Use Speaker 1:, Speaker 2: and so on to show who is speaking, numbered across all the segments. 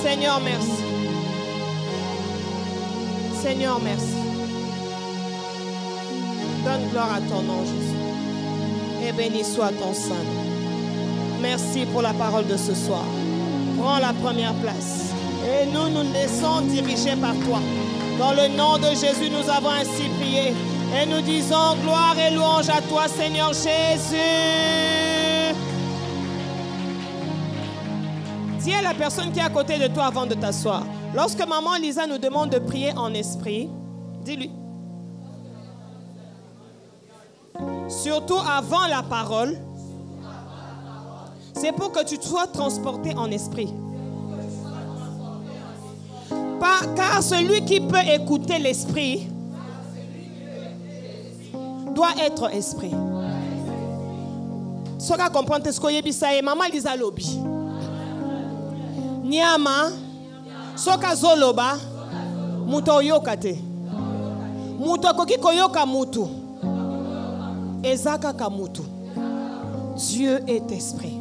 Speaker 1: Seigneur, merci. Seigneur, merci. Donne gloire à ton nom, Jésus. Et béni soit ton Saint. Merci pour la parole de ce soir. Prends la première place. Et nous nous laissons diriger par toi. Dans le nom de Jésus, nous avons ainsi prié. Et nous disons gloire et louange à toi, Seigneur Jésus. Dis à la personne qui est à côté de toi avant de t'asseoir. Lorsque maman Lisa nous demande de prier en esprit, dis-lui. Surtout avant la parole, c'est pour que tu sois transporté en esprit. Car celui qui peut écouter l'esprit doit être esprit. Soka comprendre ce que bisaye maman Lisa lobi. Nyama soka zoloba muto yokate. Muto koki koyoka mutu. Ezaka kamutu. Dieu est esprit.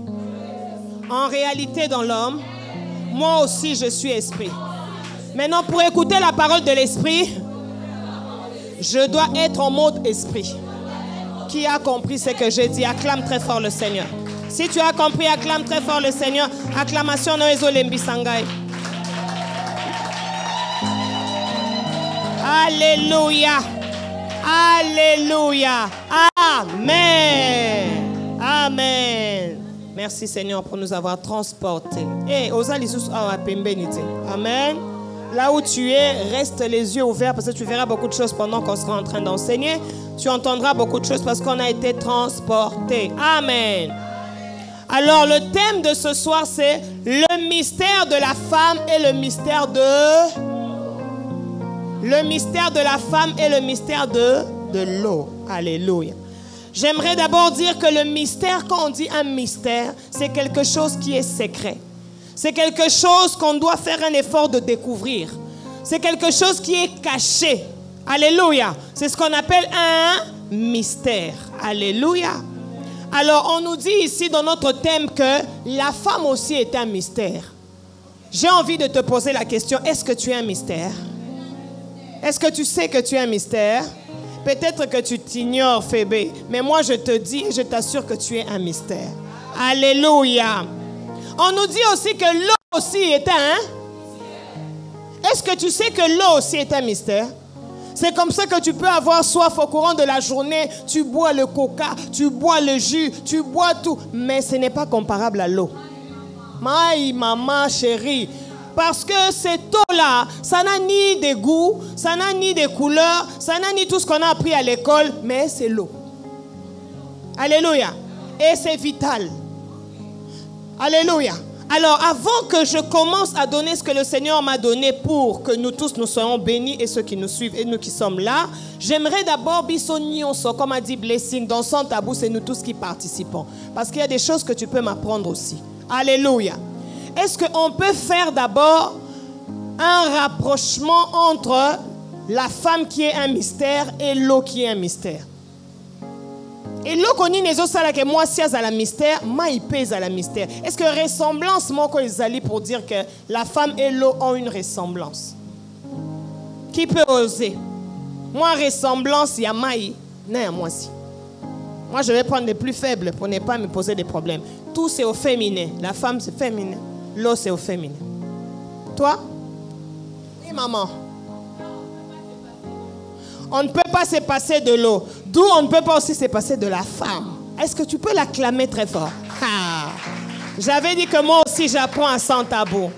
Speaker 1: En réalité dans l'homme, moi aussi je suis esprit. Maintenant, pour écouter la parole de l'esprit, je dois être en mode esprit. Qui a compris ce que j'ai dit? Acclame très fort le Seigneur. Si tu as compris, acclame très fort le Seigneur. Acclamation no ezolembi sangai. Alléluia. Alléluia. Amen. Amen. Merci Seigneur pour nous avoir transportés. Amen. Là où tu es, reste les yeux ouverts parce que tu verras beaucoup de choses pendant qu'on sera en train d'enseigner. Tu entendras beaucoup de choses parce qu'on a été transportés. Amen. Alors le thème de ce soir c'est le mystère de la femme et le mystère de... Le mystère de la femme et le mystère de l'eau. Alléluia. J'aimerais d'abord dire que le mystère, quand on dit un mystère, c'est quelque chose qui est secret. C'est quelque chose qu'on doit faire un effort de découvrir. C'est quelque chose qui est caché. Alléluia. C'est ce qu'on appelle un mystère. Alléluia. Alors, on nous dit ici dans notre thème que la femme aussi est un mystère. J'ai envie de te poser la question, est-ce que tu es un mystère? Est-ce que tu sais que tu es un mystère? Peut-être que tu t'ignores, Phébé, mais moi je te dis et je t'assure que tu es un mystère. Alléluia. On nous dit aussi que l'eau aussi est un... Est-ce que tu sais que l'eau aussi est un mystère? C'est comme ça que tu peux avoir soif au courant de la journée. Tu bois le coca, tu bois le jus, tu bois tout. Mais ce n'est pas comparable à l'eau. Maï, maman, chérie. Parce que cette eau-là, ça n'a ni de goût, ça n'a ni de couleur, ça n'a ni tout ce qu'on a appris à l'école, mais c'est l'eau. Alléluia. Et c'est vital. Alléluia. Alors, avant que je commence à donner ce que le Seigneur m'a donné pour que nous tous nous soyons bénis et ceux qui nous suivent et nous qui sommes là, j'aimerais d'abord, comme a dit Blessing, dans son tabou, c'est nous tous qui participons. Parce qu'il y a des choses que tu peux m'apprendre aussi. Alléluia. Est-ce qu'on peut faire d'abord un rapprochement entre la femme qui est un mystère et l'eau qui est un mystère? Et l'eau qu'on dit que moi si à la mystère, moi il pèse à la mystère. Est-ce que ressemblance moi qu'on les allie pour dire que la femme et l'eau ont une ressemblance? Qui peut oser? Moi ressemblance il y a maï, non moi si. Moi je vais prendre les plus faibles pour ne pas me poser des problèmes. Tout c'est au féminin. La femme c'est féminin. L'eau, c'est au féminin. Toi? Oui, maman. On ne peut pas se passer de l'eau. D'où on ne peut pas aussi se passer de la femme. Est-ce que tu peux l'acclamer très fort? Ah. J'avais dit que moi aussi, j'apprends à sans tabou.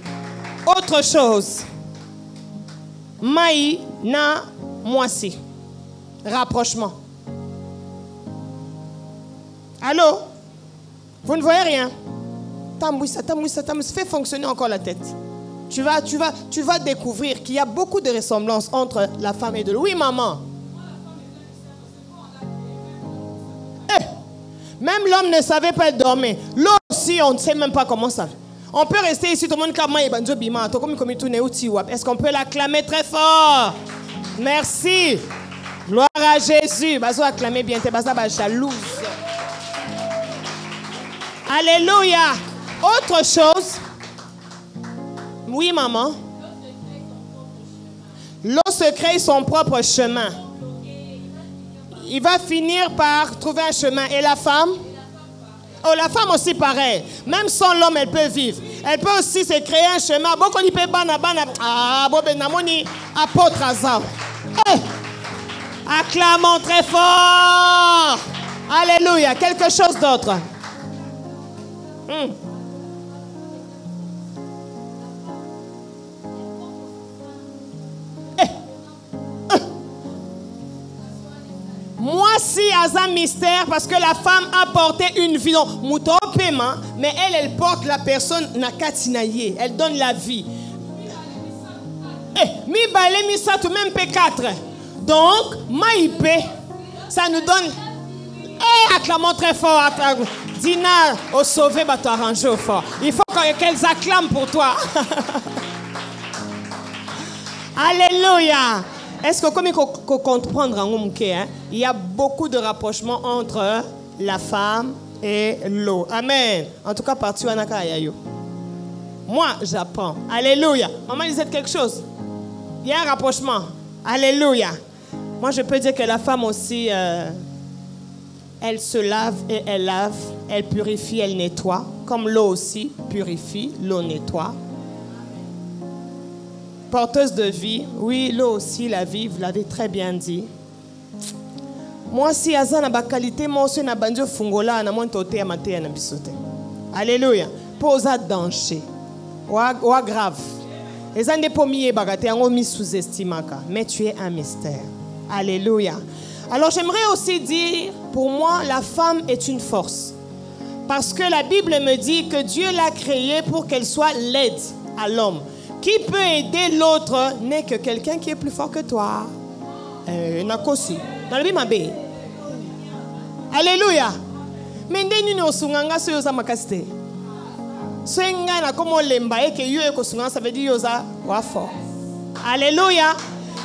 Speaker 1: Autre chose. Maï, na, moi si. Rapprochement. Allô? Vous ne voyez rien? Fais fonctionner encore la tête. Tu vas découvrir qu'il y a beaucoup de ressemblances entre la femme et de l'eau. Oui, maman. Même l'homme ne savait pas dormir. L'eau aussi, on ne sait même pas comment ça. On peut rester ici, tout le monde est-ce qu'on peut l'acclamer très fort? Merci. Gloire à Jésus. Acclamer bien, t'es jalouse. Alléluia. Autre chose. Oui, maman. L'eau se crée son propre chemin. Il va finir par trouver un chemin. Et la femme? Oh, la femme aussi pareil. Même sans l'homme, elle peut vivre. Elle peut aussi se créer un chemin. Beaucoup de ah, apôtre Azar. Hey! Acclamons très fort. Alléluia. Quelque chose d'autre. Moi, si à un mystère, parce que la femme a porté une vie, mais elle porte la personne na katinaye. Elle donne la vie. Mi balé mi ça tout même P4. Donc, maïpé, ça nous donne. Acclamons très fort. Dina, au sauvé, bah t'arranger au fort. Il faut qu'elles acclament pour toi. Alléluia. Est-ce que comme il faut comprendre il y a beaucoup de rapprochements entre la femme et l'eau. Amen. En tout cas, partout à Nakayayo. Moi, j'apprends. Alléluia. Maman disait quelque chose. Il y a un rapprochement. Alléluia. Moi, je peux dire que la femme aussi, elle se lave et elle lave. Elle purifie, elle nettoie. Comme l'eau aussi purifie, l'eau nettoie. Porteuse de vie, oui, l'eau aussi, la vie, vous l'avez très bien dit. Moi, si Azana ba qualité, moi aussi, na banjo fungola, na mon toté à maté na bisote. Alléluia. Pose à danger. Ou grave. Les années pommiers bagate, on mis sous-estimaka. Mais tu es un mystère. Alléluia. Alors, j'aimerais aussi dire, pour moi, la femme est une force. Parce que la Bible me dit que Dieu l'a créée pour qu'elle soit l'aide à l'homme. Qui peut aider l'autre n'est que quelqu'un qui est plus fort que toi. Dans le Bible, alléluia. Mais nous sommes sunganga so yosa makaste. Senga na comme lemba et que yo ko sunga ça veut dire yosa wa fort. Alléluia.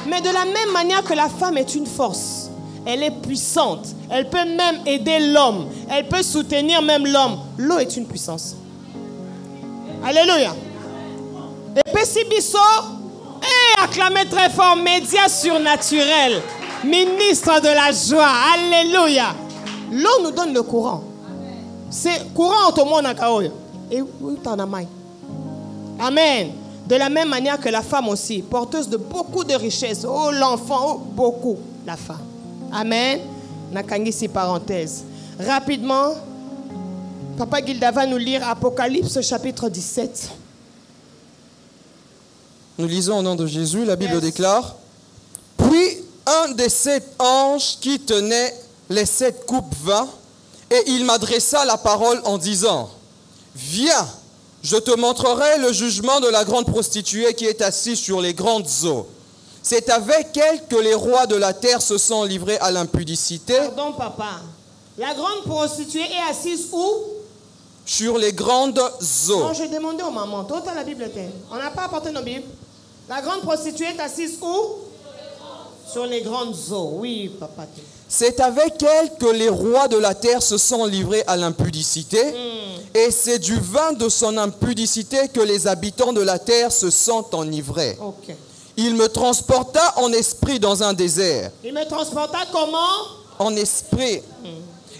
Speaker 1: Mais de la même manière que la femme est une force, elle est puissante. Elle peut même aider l'homme. Elle peut soutenir même l'homme. L'eau est une puissance. Alléluia. Et Pessibiso, acclamez très fort, média surnaturel, ministre de la joie. Alléluia. L'eau nous donne le courant. C'est courant au monde. Et où t'en as maille. Amen. De la même manière que la femme aussi, porteuse de beaucoup de richesses. Oh, l'enfant, oh, beaucoup, la femme. Amen. Nakangisi parenthèse. Rapidement, Papa Gilda va nous lire Apocalypse chapitre 17.
Speaker 2: Nous lisons au nom de Jésus, la Bible déclare: Puis un des 7 anges qui tenait les 7 coupes vint, et il m'adressa la parole en disant: Viens, je te montrerai le jugement de la grande prostituée qui est assise sur les grandes eaux. C'est avec elle que les rois de la terre se sont livrés à l'impudicité.
Speaker 1: Pardon, papa. La grande prostituée est assise où?
Speaker 2: Sur les grandes eaux.
Speaker 1: Non, j'ai demandé aux mamans. Toi, tu as la Bible. On n'a pas apporté nos Bibles. La grande prostituée est assise où? Sur les grandes eaux. Oui, papa.
Speaker 2: C'est avec elle que les rois de la terre se sont livrés à l'impudicité. Et c'est du vin de son impudicité que les habitants de la terre se sont enivrés.
Speaker 1: Okay.
Speaker 2: Il me transporta en esprit dans un désert.
Speaker 1: Il me transporta comment?
Speaker 2: En esprit.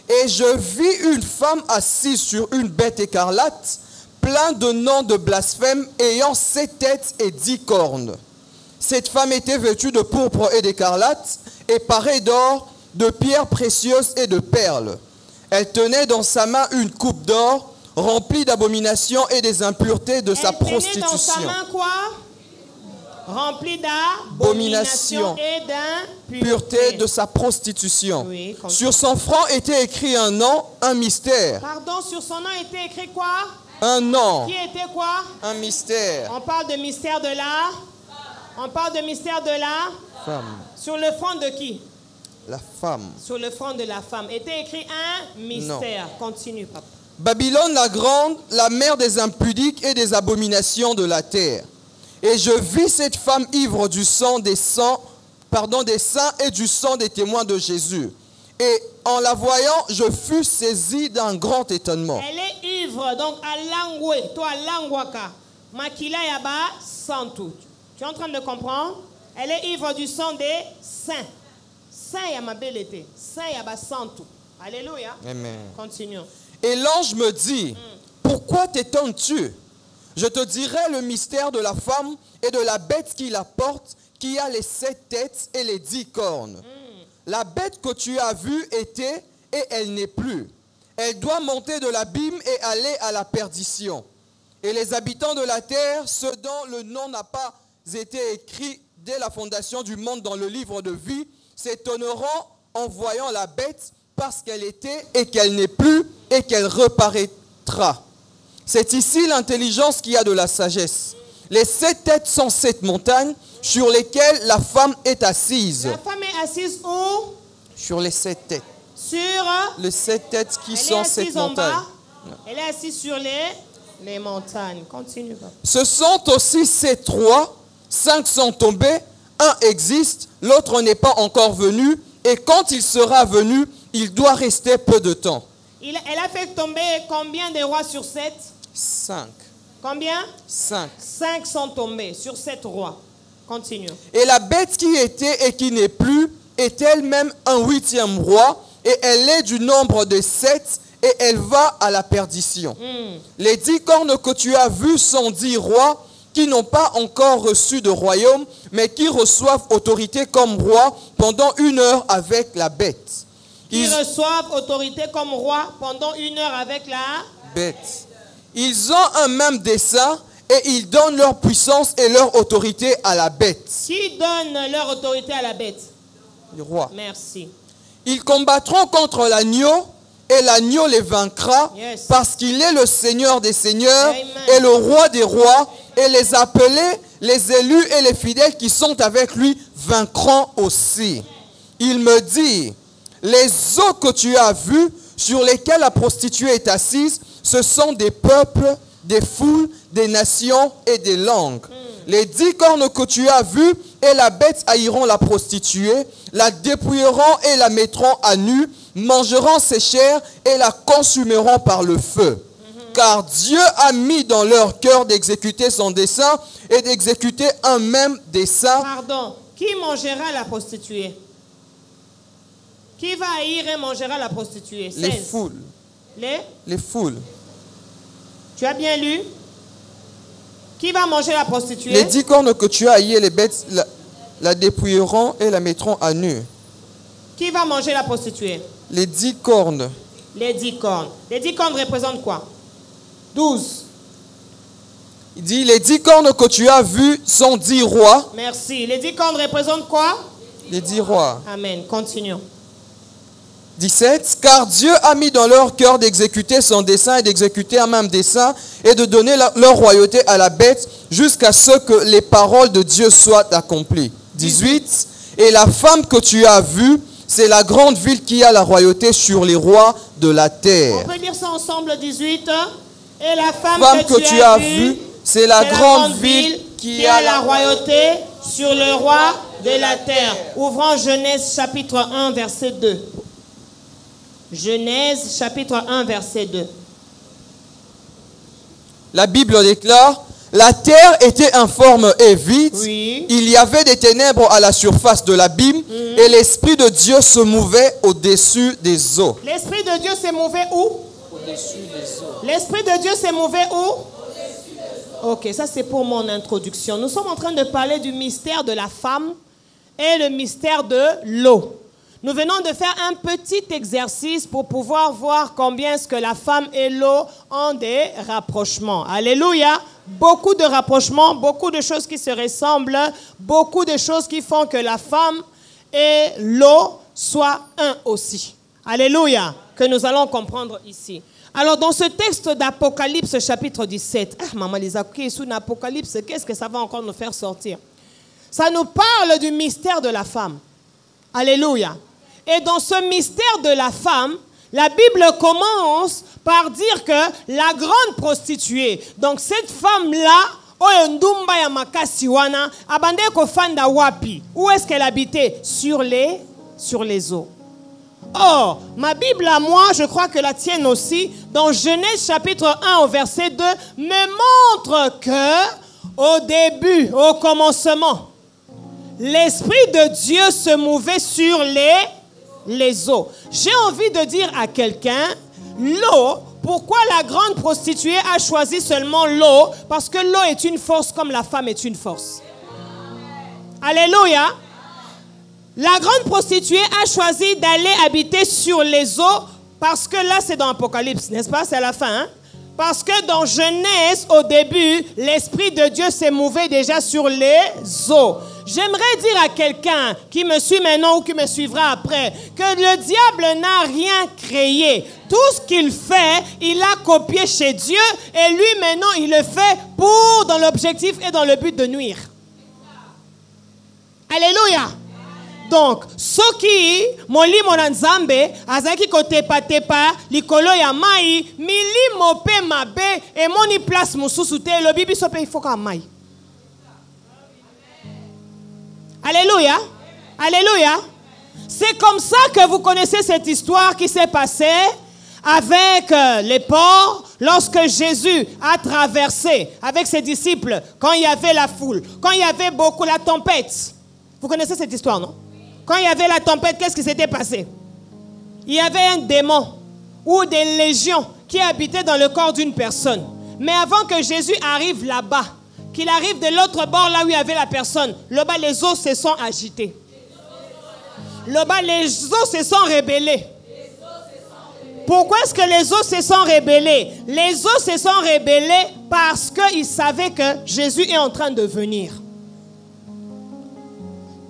Speaker 2: Et je vis une femme assise sur une bête écarlate, plein de noms de blasphème, ayant 7 têtes et 10 cornes. Cette femme était vêtue de pourpre et d'écarlate, et parée d'or, de pierres précieuses et de perles. Elle tenait dans sa main une coupe d'or, remplie d'abominations et des impuretés de sa prostitution.
Speaker 1: Elle tenait dans sa main quoi? Remplie d'abominations et d'impuretés
Speaker 2: de sa prostitution.
Speaker 1: Oui,
Speaker 2: sur son front était écrit un nom, un mystère.
Speaker 1: Pardon, sur son nom était écrit quoi?
Speaker 2: Un nom.
Speaker 1: Qui était quoi?
Speaker 2: Un mystère.
Speaker 1: On parle de mystère de la? On parle de mystère de la?
Speaker 2: Femme.
Speaker 1: Sur le front de qui?
Speaker 2: La femme.
Speaker 1: Sur le front de la femme. Était écrit un mystère. Non. Continue, papa.
Speaker 2: Babylone la grande, la mère des impudiques et des abominations de la terre. Et je vis cette femme ivre du sang des saints et du sang des témoins de Jésus. Et en la voyant, je fus saisi d'un grand étonnement.
Speaker 1: Elle est ivre, donc alangwe, toi alangwaka, makila yaba santu. Tu es en train de comprendre? Elle est ivre du sang des saints. Saint yama belete, saint yaba santu. Alléluia.
Speaker 2: Amen.
Speaker 1: Continuons.
Speaker 2: Et l'ange me dit, pourquoi t'étonnes-tu? Je te dirai le mystère de la femme et de la bête qui la porte, qui a les 7 têtes et les 10 cornes. La bête que tu as vue était et elle n'est plus. Elle doit monter de l'abîme et aller à la perdition. Et les habitants de la terre, ceux dont le nom n'a pas été écrit dès la fondation du monde dans le livre de vie, s'étonneront en voyant la bête parce qu'elle était et qu'elle n'est plus et qu'elle reparaîtra. C'est ici l'intelligence qui a de la sagesse. Les 7 têtes sont 7 montagnes sur lesquelles la femme est assise.
Speaker 1: La femme est assise où?
Speaker 2: Sur les 7 têtes.
Speaker 1: Sur
Speaker 2: Les 7 têtes qui
Speaker 1: elle
Speaker 2: sont
Speaker 1: est
Speaker 2: 7
Speaker 1: assise en
Speaker 2: montagnes.
Speaker 1: bas. Elle est assise sur les montagnes. Continue. Papa.
Speaker 2: Ce sont aussi 7 rois. 5 sont tombés. Un existe, l'autre n'est pas encore venu. Et quand il sera venu, il doit rester peu de temps.
Speaker 1: Elle a fait tomber combien de rois sur 7?
Speaker 2: 5.
Speaker 1: Combien?
Speaker 2: 5.
Speaker 1: 5 sont tombés sur 7 rois. Continue.
Speaker 2: Et la bête qui était et qui n'est plus est elle-même un 8e roi, et elle est du nombre de 7, et elle va à la perdition. Les 10 cornes que tu as vues sont 10 rois qui n'ont pas encore reçu de royaume, mais qui reçoivent autorité comme roi pendant 1 heure avec la bête.
Speaker 1: Qui reçoivent autorité comme roi pendant 1 heure avec la
Speaker 2: bête. Ils ont un même dessein et ils donnent leur puissance et leur autorité à la bête.
Speaker 1: Qui donne leur autorité à la bête?
Speaker 2: Le roi.
Speaker 1: Merci.
Speaker 2: Ils combattront contre l'agneau et l'agneau les vaincra,
Speaker 1: Yes.
Speaker 2: parce qu'il est le Seigneur des seigneurs.
Speaker 1: Amen.
Speaker 2: Et le roi des rois, et les appelés, les élus et les fidèles qui sont avec lui vaincront aussi. Il me dit, les eaux que tu as vues sur lesquelles la prostituée est assise, ce sont des peuples, des foules, des nations et des langues. Les 10 cornes que tu as vues et la bête haïront la prostituée, la dépouilleront et la mettront à nu, mangeront ses chairs et la consumeront par le feu. Car Dieu a mis dans leur cœur d'exécuter son dessein et d'exécuter un même dessein.
Speaker 1: Pardon. Qui mangera la prostituée? Qui va haïr et mangera la prostituée? 16.
Speaker 2: Les foules. Les foules.
Speaker 1: Tu as bien lu? Qui va manger la prostituée?
Speaker 2: Les 10 cornes que tu as haïes, les bêtes la dépouilleront et la mettront à nu.
Speaker 1: Qui va manger la prostituée?
Speaker 2: Les 10 cornes.
Speaker 1: Les 10 cornes. Les 10 cornes représentent quoi? 12.
Speaker 2: Il dit, les 10 cornes que tu as vues sont 10 rois.
Speaker 1: Merci. Les 10 cornes représentent quoi?
Speaker 2: Les 10 rois.
Speaker 1: Amen. Continuons.
Speaker 2: 17. Car Dieu a mis dans leur cœur d'exécuter son dessein et d'exécuter un même dessein et de donner leur royauté à la bête jusqu'à ce que les paroles de Dieu soient accomplies. 18. Et la femme que tu as vue, c'est la grande ville qui a la royauté sur les rois de la terre.
Speaker 1: On peut dire ça ensemble, 18. Et la femme
Speaker 2: Que tu as vue, c'est la grande ville qui a
Speaker 1: la royauté sur le roi de la terre. Ouvrons Genèse chapitre 1, verset 2. Genèse chapitre 1, verset 2.
Speaker 2: La Bible déclare, la terre était informe et vide.
Speaker 1: Oui.
Speaker 2: Il y avait des ténèbres à la surface de l'abîme et l'Esprit de Dieu se mouvait au-dessus des eaux.
Speaker 1: L'Esprit de Dieu s'est mouvé où?
Speaker 2: Au-dessus des eaux.
Speaker 1: L'Esprit de Dieu s'est mouvé où? Ok, ça c'est pour mon introduction. Nous sommes en train de parler du mystère de la femme et le mystère de l'eau. Nous venons de faire un petit exercice pour pouvoir voir combien est-ce que la femme et l'eau ont des rapprochements. Alléluia! Beaucoup de rapprochements, beaucoup de choses qui se ressemblent, beaucoup de choses qui font que la femme et l'eau soient un aussi. Alléluia! Que nous allons comprendre ici. Alors, dans ce texte d'Apocalypse, chapitre 17, maman, les acquis sous l'Apocalypse, qu'est-ce que ça va encore nous faire sortir? Ça nous parle du mystère de la femme. Alléluia. Et dans ce mystère de la femme, la Bible commence par dire que la grande prostituée, donc cette femme-là, où est-ce qu'elle habitait? Sur les eaux. Or, ma Bible à moi, je crois que la tienne aussi, dans Genèse chapitre 1 au verset 2, me montre que au début, au commencement, l'Esprit de Dieu se mouvait sur les eaux. J'ai envie de dire à quelqu'un, l'eau, pourquoi la grande prostituée a choisi seulement l'eau? Parce que l'eau est une force comme la femme est une force. Alléluia. La grande prostituée a choisi d'aller habiter sur les eaux parce que là, c'est dans Apocalypse, n'est-ce pas? C'est à la fin. Hein? Parce que dans Genèse, au début, l'Esprit de Dieu s'est mouvé déjà sur les eaux. J'aimerais dire à quelqu'un qui me suit maintenant ou qui me suivra après que le diable n'a rien créé. Tout ce qu'il fait, il a copié chez Dieu et lui maintenant, il le fait dans l'objectif et dans le but de nuire. Alléluia. Donc, soki molimo na nzambe azaki kotepa tepa likolo ya mai milimo pe mabe e moni place mususu te lobi biso pe ifoka mai. Alléluia. Alléluia. C'est comme ça que vous connaissez cette histoire qui s'est passée avec les porcs lorsque Jésus a traversé avec ses disciples quand il y avait la foule, quand il y avait beaucoup la tempête. Vous connaissez cette histoire, non? Quand il y avait la tempête, qu'est-ce qui s'était passé? Il y avait un démon ou des légions qui habitaient dans le corps d'une personne. Mais avant que Jésus arrive là-bas, qu'il arrive de l'autre bord là où il y avait la personne, là-bas les eaux se sont agitées. Là-bas les eaux se sont rebellées. Pourquoi est-ce que les eaux se sont rebellées? Les eaux se sont rebellées parce qu'ils savaient que Jésus est en train de venir.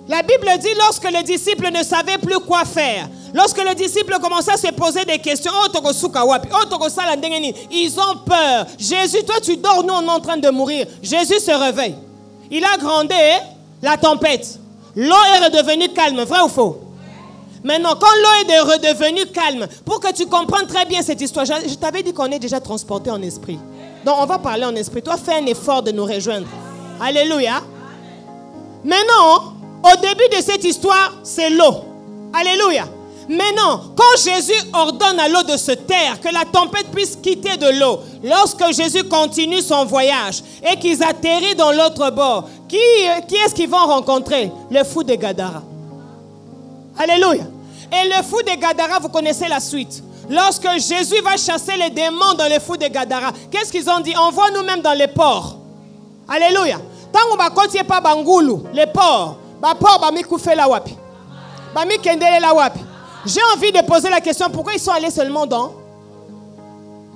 Speaker 1: La Bible dit lorsque les disciples ne savaient plus quoi faire, lorsque les disciples commençaient à se poser des questions, ils ont peur. Jésus, toi tu dors, nous on est en train de mourir. Jésus se réveille. Il a grondé la tempête. L'eau est redevenue calme, vrai ou faux? Maintenant, quand l'eau est redevenue calme, pour que tu comprennes très bien cette histoire, je t'avais dit qu'on est déjà transporté en esprit. Donc on va parler en esprit. Toi, fais un effort de nous rejoindre. Alléluia. Maintenant, au début de cette histoire, c'est l'eau. Alléluia. Maintenant, quand Jésus ordonne à l'eau de se taire, que la tempête puisse quitter de l'eau, lorsque Jésus continue son voyage et qu'ils atterrissent dans l'autre bord, qui est-ce qu'ils vont rencontrer? Le fou de Gadara. Alléluia. Et le fou de Gadara, vous connaissez la suite. Lorsque Jésus va chasser les démons dans le fou de Gadara, qu'est-ce qu'ils ont dit? Envoie nous-mêmes dans les ports. Alléluia. Tant qu'on va continuer pas Bangoulou, les ports. J'ai envie de poser la question, pourquoi ils sont allés seulement dans?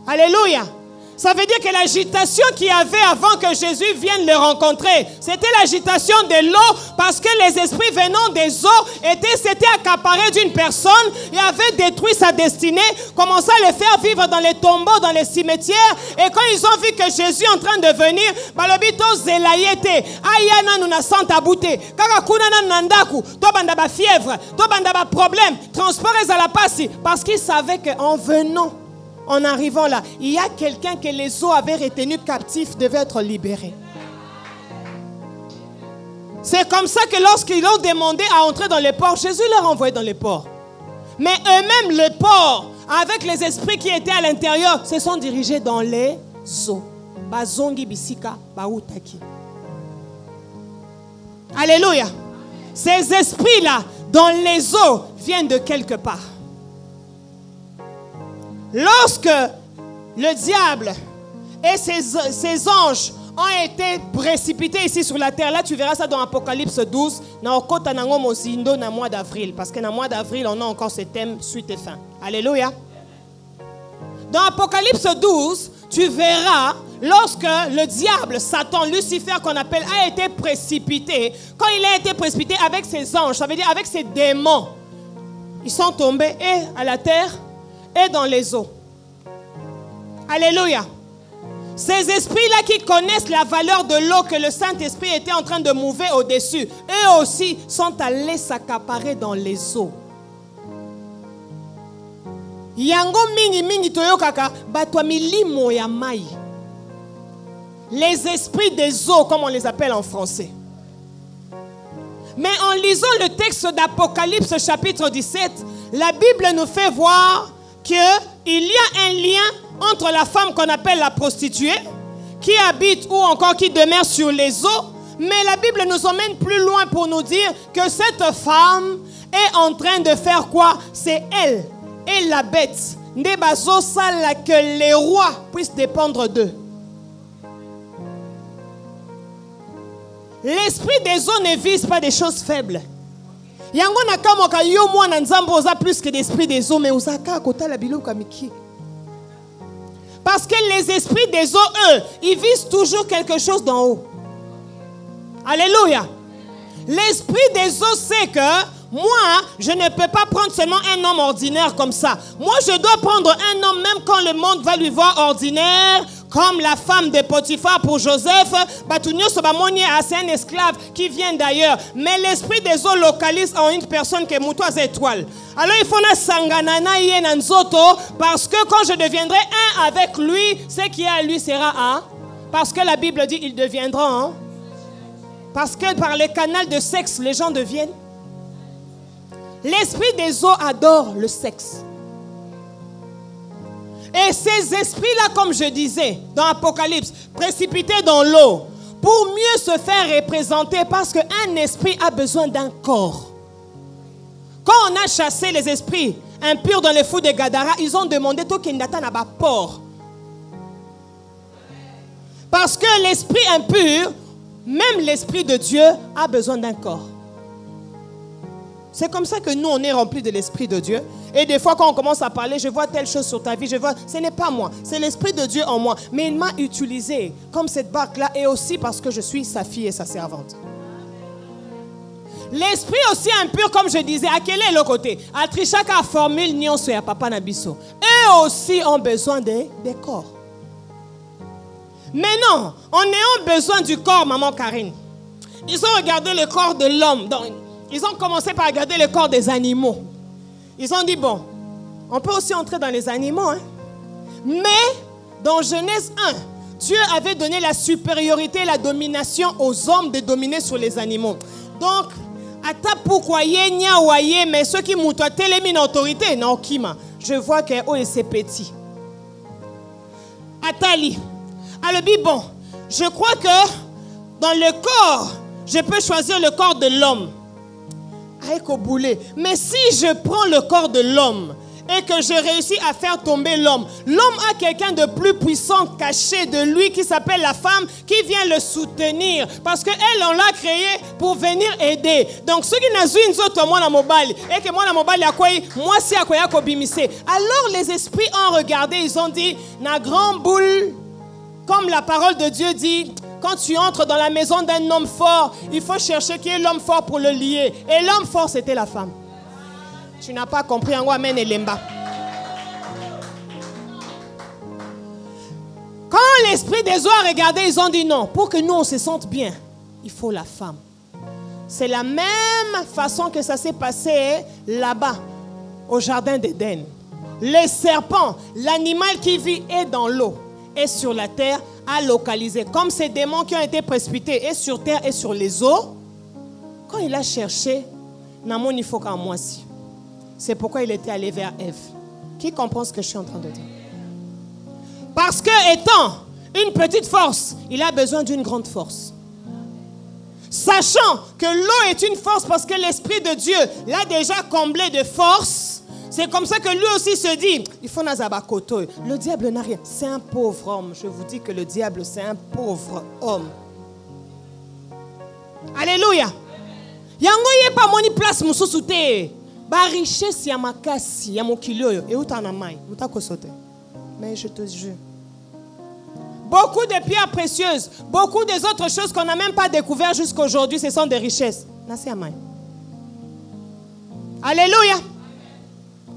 Speaker 1: Alléluia. Ça veut dire que l'agitation qu'il y avait avant que Jésus vienne le rencontrer, c'était l'agitation de l'eau parce que les esprits venant des eaux s'étaient accaparés d'une personne et avaient détruit sa destinée, commençaient à le faire vivre dans les tombeaux, dans les cimetières. Et quand ils ont vu que Jésus est en train de venir, balobito zelayete, ayana nuna santa bouté, kakakuna nandaku, tobanda ba fièvre, tobanda ba problème, transport à la passi, parce qu'ils savaient qu'en venant, en arrivant là, il y a quelqu'un que les eaux avaient retenu captif devait être libéré. C'est comme ça que lorsqu'ils ont demandé à entrer dans les ports, Jésus leur a envoyé dans les ports. Mais eux-mêmes, les ports, avec les esprits qui étaient à l'intérieur, se sont dirigés dans les eaux. Bazongi bisika bautaki. Alléluia. Ces esprits-là, dans les eaux, viennent de quelque part. Lorsque le diable et ses anges ont été précipités ici sur la terre, là tu verras ça dans Apocalypse 12, dans le mois d'avril, parce que dans le mois d'avril, on a encore ce thème suite et fin. Alléluia. Dans Apocalypse 12, tu verras lorsque le diable, Satan, Lucifer qu'on appelle, a été précipité. Quand il a été précipité avec ses anges, ça veut dire avec ses démons, ils sont tombés et à la terre et dans les eaux. Alléluia. Ces esprits-là qui connaissent la valeur de l'eau que le Saint-Esprit était en train de mouver au-dessus, eux aussi sont allés s'accaparer dans les eaux. Yango mingi mingi toyokaka batwa milimo ya mai. Les esprits des eaux, comme on les appelle en français. Mais en lisant le texte d'Apocalypse chapitre 17, la Bible nous fait voir qu'il y a un lien entre la femme qu'on appelle la prostituée, qui habite ou encore qui demeure sur les eaux. Mais la Bible nous emmène plus loin pour nous dire que cette femme est en train de faire quoi? C'est elle et la bête. Nebazo sala que les rois puissent dépendre d'eux. L'esprit des eaux ne vise pas des choses faibles. Yango nakamoka yo mwana nzambo oza plus que l'esprit des eaux, mais osaka kota la bilo kamiki. Parce que les esprits des eaux, eux, ils visent toujours quelque chose d'en haut. Alléluia. L'esprit des eaux sait que moi, je ne peux pas prendre seulement un homme ordinaire comme ça. Moi, je dois prendre un homme même quand le monde va lui voir ordinaire, comme la femme de Potiphar pour Joseph. C'est un esclave qui vient d'ailleurs. Mais l'esprit des eaux localise en une personne qui est moutoise étoile. Alors il faut na sanganana yena nzoto, parce que quand je deviendrai un avec lui, ce qui est à lui sera un. Parce que la Bible dit ils deviendront un. Parce que par les canaux de sexe, les gens deviennent. L'esprit des eaux adore le sexe. Et ces esprits-là, comme je disais dans Apocalypse, précipités dans l'eau, pour mieux se faire représenter, parce qu'un esprit a besoin d'un corps. Quand on a chassé les esprits impurs dans les fous de Gadara, ils ont demandé tout qu'il n'attend pas port. Parce que l'esprit impur, même l'esprit de Dieu, a besoin d'un corps. C'est comme ça que nous, on est remplis de l'Esprit de Dieu. Et des fois, quand on commence à parler, je vois telle chose sur ta vie, je vois, ce n'est pas moi, c'est l'Esprit de Dieu en moi. Mais il m'a utilisé comme cette barque-là, et aussi parce que je suis sa fille et sa servante. L'esprit aussi impur, comme je disais, à quel est le côté? À Trichaka formule Nyon Soya Papa Nabiso. Eux aussi ont besoin des corps. Mais non, en ayant besoin du corps, maman Karine, ils ont regardé le corps de l'homme. Ils ont commencé par regarder le corps des animaux. Ils ont dit, bon, on peut aussi entrer dans les animaux. Hein? Mais, dans Genèse 1, Dieu avait donné la supériorité et la domination aux hommes de dominer sur les animaux. Donc, ata pourquoi yenya waye, mais ceux qui moutent télémine autorité, non, kima. Je vois que oh, c'est petit. Atali. Alors, bon, je crois que dans le corps, je peux choisir le corps de l'homme. Mais si je prends le corps de l'homme et que je réussis à faire tomber l'homme, l'homme a quelqu'un de plus puissant caché de lui qui s'appelle la femme, qui vient le soutenir parce qu'elle, on l'a créé pour venir aider. Donc ceux qui n'ont pas moi mobile et que moi mobile moi si alors les esprits ont regardé, ils ont dit na grand boule, comme la parole de Dieu dit. Quand tu entres dans la maison d'un homme fort, il faut chercher qui est l'homme fort pour le lier. Et l'homme fort, c'était la femme. Tu n'as pas compris en Amen et Lemba. Quand l'esprit des eaux a regardé, ils ont dit non. Pour que nous, on se sente bien, il faut la femme. C'est la même façon que ça s'est passé là-bas, au jardin d'Éden. Le serpent, l'animal qui vit est dans l'eau et sur la terre, à localiser. Comme ces démons qui ont été précipités et sur terre et sur les eaux, quand il a cherché, Namon il faut qu'à moi aussi. C'est pourquoi il était allé vers Ève. Qui comprend ce que je suis en train de dire? Parce que étant une petite force, il a besoin d'une grande force. Sachant que l'eau est une force parce que l'Esprit de Dieu l'a déjà comblé de force. C'est comme ça que lui aussi se dit, il faut nazabakoto. Le diable n'a rien. C'est un pauvre homme. Je vous dis que le diable, c'est un pauvre homme. Alléluia. Yango yé pas moni place mususute. Ba richesse ya makasi ya mokilo yo et utana mai. Utakosote. Mais je te jure. Beaucoup de pierres précieuses, beaucoup des autres choses qu'on n'a même pas découvert jusqu'à aujourd'hui, ce sont des richesses. Nasi ya mai. Alléluia.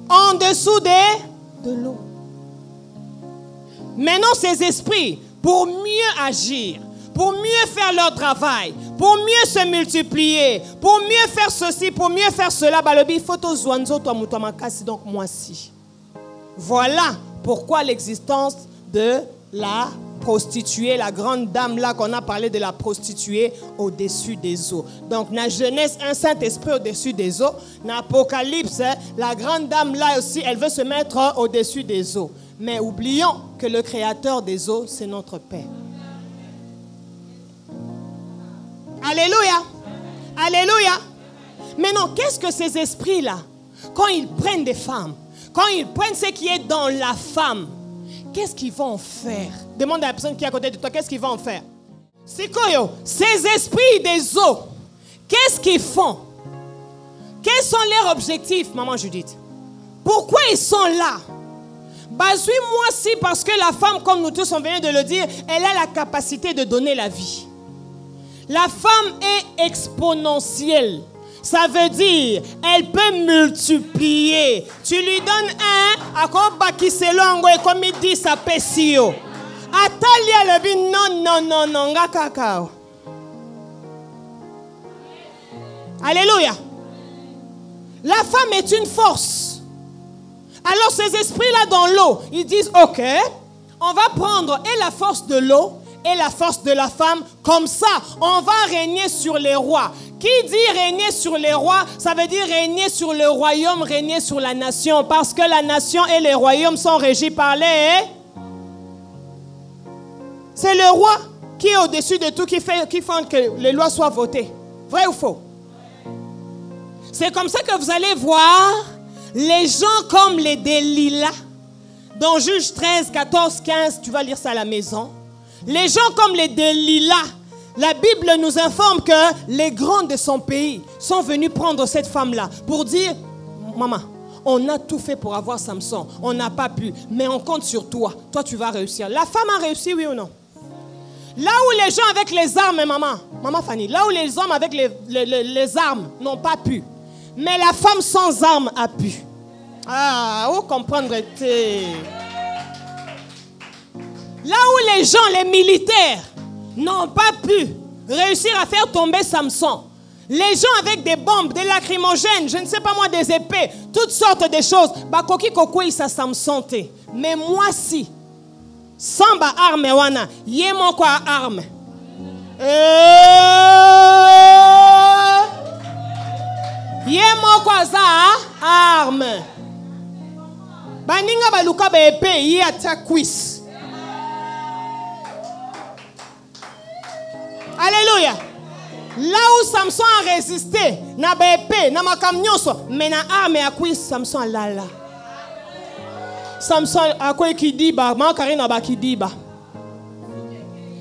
Speaker 1: En dessous de l'eau. Maintenant, ces esprits, pour mieux agir, pour mieux faire leur travail, pour mieux se multiplier, pour mieux faire ceci, pour mieux faire cela, donc moi aussi. Voilà pourquoi l'existence de la prostituée, la grande dame là qu'on a parlé de la prostituée au-dessus des eaux. Donc, dans Genèse, un Saint-Esprit au-dessus des eaux. Dans Apocalypse, la grande dame là aussi, elle veut se mettre au-dessus des eaux. Mais oublions que le créateur des eaux, c'est notre Père. Alléluia. Alléluia. Maintenant, qu'est-ce que ces esprits-là, quand ils prennent des femmes, quand ils prennent ce qui est dans la femme, qu'est-ce qu'ils vont en faire? Demande à la personne qui est à côté de toi, qu'est-ce qu'ils vont en faire? C'est quoi, yo? Ces esprits des eaux, qu'est-ce qu'ils font? Quels sont leurs objectifs, maman Judith? Pourquoi ils sont là? Bah, suis-moi si, parce que la femme, comme nous tous on vient de le dire, elle a la capacité de donner la vie. La femme est exponentielle. Ça veut dire, elle peut multiplier. Tu lui donnes un, à quoi baki selongo et comme il dit, ça pèsio. Atalia le bin, non, nga kakao. Alléluia. La femme est une force. Alors ces esprits-là dans l'eau, ils disent, ok, on va prendre et la force de l'eau et la force de la femme. Comme ça, on va régner sur les rois. Qui dit régner sur les rois, ça veut dire régner sur le royaume, régner sur la nation. Parce que la nation et les royaumes sont régis par les... C'est le roi qui est au-dessus de tout, qui fait que les lois soient votées. Vrai ou faux? C'est comme ça que vous allez voir les gens comme les Delilah. Dans Juge 13, 14, 15, tu vas lire ça à la maison. Les gens comme les Delilah. La Bible nous informe que les grands de son pays sont venus prendre cette femme-là pour dire, maman, on a tout fait pour avoir Samson. On n'a pas pu, mais on compte sur toi. Toi, tu vas réussir. La femme a réussi, oui ou non? Là où les gens avec les armes, maman Fanny, là où les hommes avec les armes n'ont pas pu, mais la femme sans armes a pu. Ah, où comprendrait-il? Là où les gens, les militaires, n'ont pas pu réussir à faire tomber Samson. Les gens avec des bombes, des lacrymogènes, je ne sais pas moi, des épées, toutes sortes de choses. Bakoki kokoi sa Samson te. Mais moi si, sans ba arme wana, yé mon quoi arme. Yé mon quoi za arme. Baninga baluka ba épée, yé atakwis. Alléluia. Là où Samson a résisté, na épée, na makamnyoso, mais na arme a quoi Samson là. Samson a quoi qui dit ba, ma karina ba qui dit ba.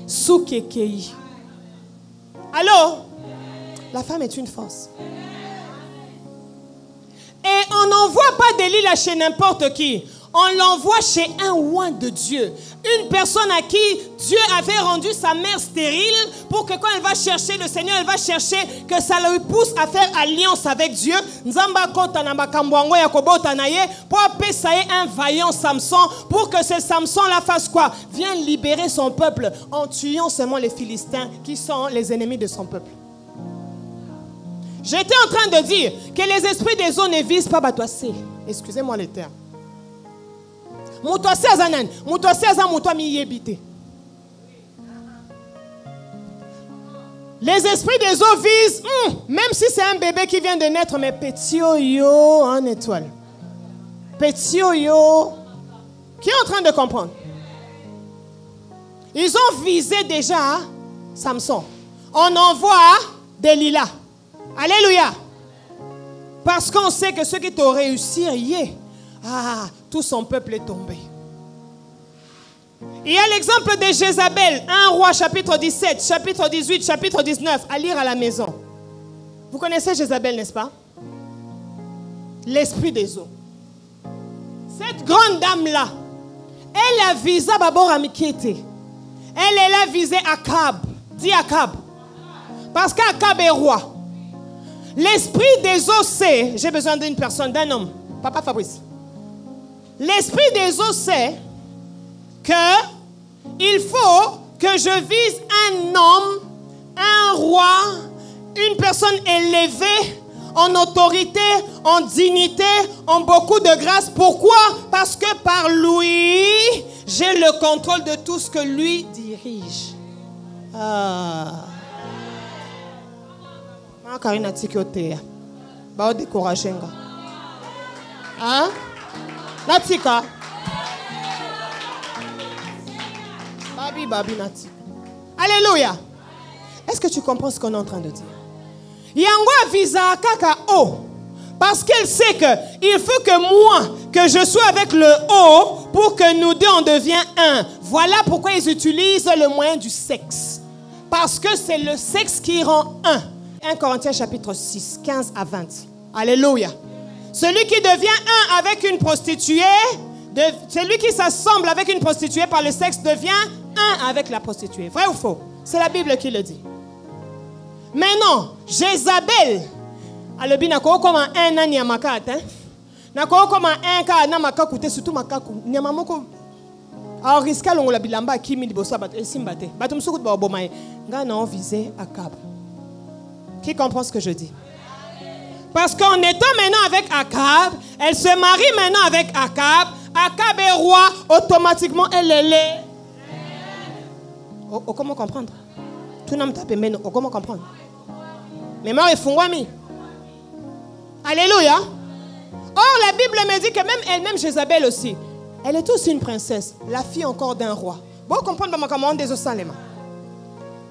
Speaker 1: Soukekei. Alors, la femme est une force. Et on n'envoie pas Delilah chez n'importe qui. On l'envoie chez un roi de Dieu. Une personne à qui Dieu avait rendu sa mère stérile pour que quand elle va chercher le Seigneur, elle va chercher que ça lui pousse à faire alliance avec Dieu. Pour appeler ça un vaillant Samson, pour que ce Samson-là fasse quoi? Vienne libérer son peuple en tuant seulement les Philistins qui sont les ennemis de son peuple. J'étais en train de dire que les esprits des eaux ne visent pas Batoissé. Excusez-moi les termes. Les esprits des eaux visent, même si c'est un bébé qui vient de naître, mais petit yo en étoile. Petit yo. Qui est en train de comprendre? Ils ont visé déjà Samson. On envoie Delilah. Alléluia. Parce qu'on sait que ceux qui t'ont réussi, tout son peuple est tombé. Il y a l'exemple de Jézabel, 1 roi chapitre 17, chapitre 18, chapitre 19, à lire à la maison. Vous connaissez Jézabel, n'est-ce pas? L'esprit des eaux. Cette grande dame-là, elle a visé Babor Amikete. Elle a visé Akab. Dis Akab. Parce qu'Akab est roi. L'esprit des eaux sait, j'ai besoin d'une personne, d'un homme. Papa Fabrice. L'esprit des eaux sait qu'il faut que je vise un homme, un roi, une personne élevée en autorité, en dignité, en beaucoup de grâce. Pourquoi? Parce que par lui, J'ai le contrôle de tout ce que lui dirige. Ah. Karina Tikiotea. Ba décourager nga. Hein? Natika. Babi Natika. Alléluia. Est-ce que tu comprends ce qu'on est en train de dire? Yango visa kaka o. Parce qu'elle sait que il faut que moi, que je sois avec le O pour que nous deux on devienne un. Voilà pourquoi ils utilisent le moyen du sexe. Parce que c'est le sexe qui rend un. 1 Corinthiens chapitre 6, 15 à 20. Alléluia. Celui qui devient un avec une prostituée, celui qui s'assemble avec une prostituée par le sexe devient un avec la prostituée. Vrai ou faux? C'est la Bible qui le dit. Mais non, Jézabel, alobi nako comme un an yamakat, hein? Nako comme un ka na makakoute surtout makaku. Nyamamoko a risqué longola bilamba kimi liboso bat esimbate. Batum sukut ba obomaye. Nga na visé Akab. Qui comprend ce que je dis? Parce qu'en étant maintenant avec Akab, elle se marie maintenant avec Akab. Akab est roi, automatiquement elle est. Comment comprendre? Tout le monde tape maintenant. Comment comprendre? Mais moi, il faut moi. Alléluia. Or, la Bible me dit que même elle-même, Jézabel aussi, elle est aussi une princesse, la fille encore d'un roi. Bon, comprendre ma commande des Osalema.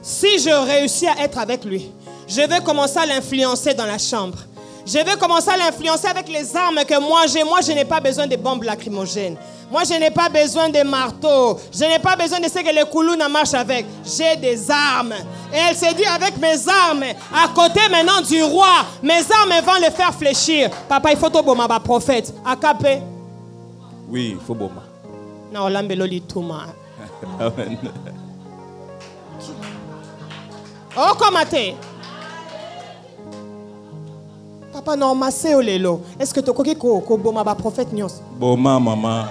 Speaker 1: Si je réussis à être avec lui, je vais commencer à l'influencer dans la chambre. Je vais commencer à l'influencer avec les armes que moi j'ai. Moi, je n'ai pas besoin de bombes lacrymogènes. Moi, je n'ai pas besoin de marteaux. Je n'ai pas besoin de ce que les Koulouna marchent avec. J'ai des armes. Et elle s'est dit, avec mes armes, à côté maintenant du roi, mes armes vont le faire fléchir. Papa, il faut tout boma, ma prophète. Akapé.
Speaker 3: Oui, il faut boma.
Speaker 1: Non, l'ambeloli touma.
Speaker 3: Amen.
Speaker 1: Oh, comment t'es? Papa, non, massé au lelo. Est-ce que tu as ko boma ba prophète nyos?
Speaker 3: Boma, maman.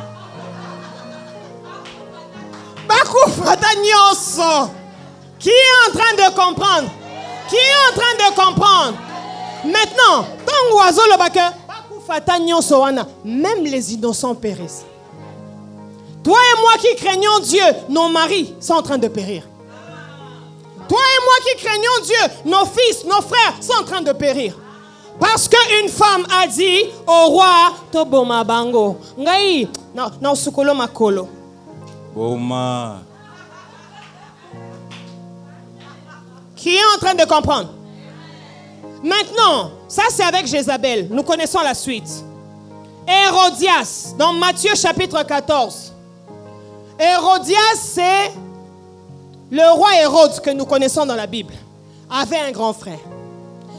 Speaker 1: Bakou fata nyos. Qui est en train de comprendre? Qui est en train de comprendre? Maintenant, ton oiseau le baké, bakou fata nyos wana, même les innocents périssent. Toi et moi qui craignons Dieu, nos maris sont en train de périr. Toi et moi qui craignons Dieu, nos fils, nos frères sont en train de périr. Parce qu'une femme a dit au roi, Toboma Bango, Ngai, non, Sukolo Makolo.
Speaker 3: Boma.
Speaker 1: Qui est en train de comprendre? Maintenant, ça c'est avec Jézabel. Nous connaissons la suite. Hérodias, dans Matthieu chapitre 14. Hérodias, c'est le roi Hérode que nous connaissons dans la Bible. Avait un grand frère.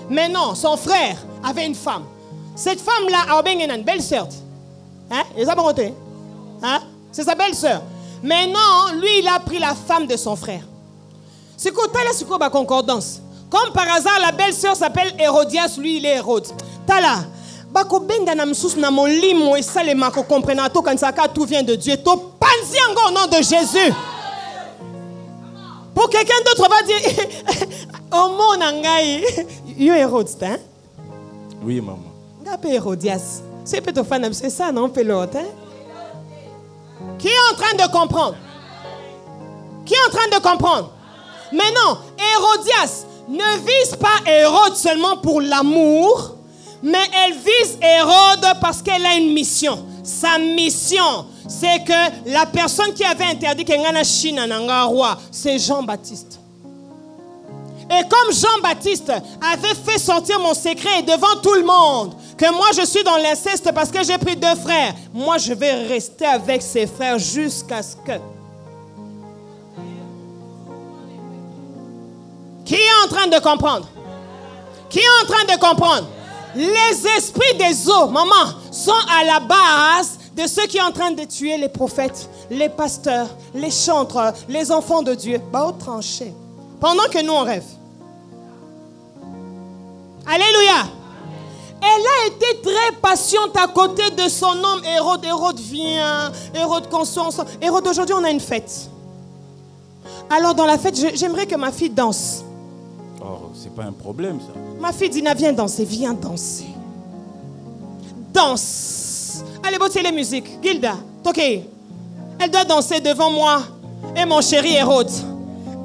Speaker 1: Mais non, son frère avait une femme. Cette femme-là a une belle-sœur. Hein? Hein? C'est sa belle-sœur. Mais non, lui, il a pris la femme de son frère. C'est quoi la concordance? Comme par hasard, la belle-sœur s'appelle Hérodias, lui, il est Hérode. Tala, bako benga na msus na molimo et salema ko comprena to kansaka tout vient de Dieu. To panzi encore au nom de Jésus. Pour quelqu'un d'autre va dire oh mon angai, yo Hérode, hein?
Speaker 3: Oui, maman.
Speaker 1: Ngapé Hérodias. C'est plutôt fan, c'est ça, non, pelote, hein? Qui est en train de comprendre? Qui est en train de comprendre? Maintenant, Hérodias ne vise pas Hérode seulement pour l'amour, mais elle vise Hérode parce qu'elle a une mission. Sa mission, c'est que la personne qui avait interdit qu'Engana China n'anga roi, c'est Jean-Baptiste. Et comme Jean-Baptiste avait fait sortir mon secret devant tout le monde, que moi je suis dans l'inceste parce que j'ai pris 2 frères, moi je vais rester avec ces frères jusqu'à ce que... Qui est en train de comprendre? Qui est en train de comprendre? Les esprits des eaux, maman, sont à la base de ceux qui sont en train de tuer les prophètes, les pasteurs, les chantres, les enfants de Dieu. Bah, au tranché. Pendant que nous on rêve. Alléluia. Elle a été très patiente à côté de son homme Hérode. Hérode vient, Hérode conscience. Hérode, aujourd'hui on a une fête. Alors dans la fête, j'aimerais que ma fille danse.
Speaker 3: Oh, c'est pas un problème ça.
Speaker 1: Ma fille Dina, viens danser, viens danser. Danse. Allez, bottez les musiques. Gilda, ok. Elle doit danser devant moi et mon chéri Hérode.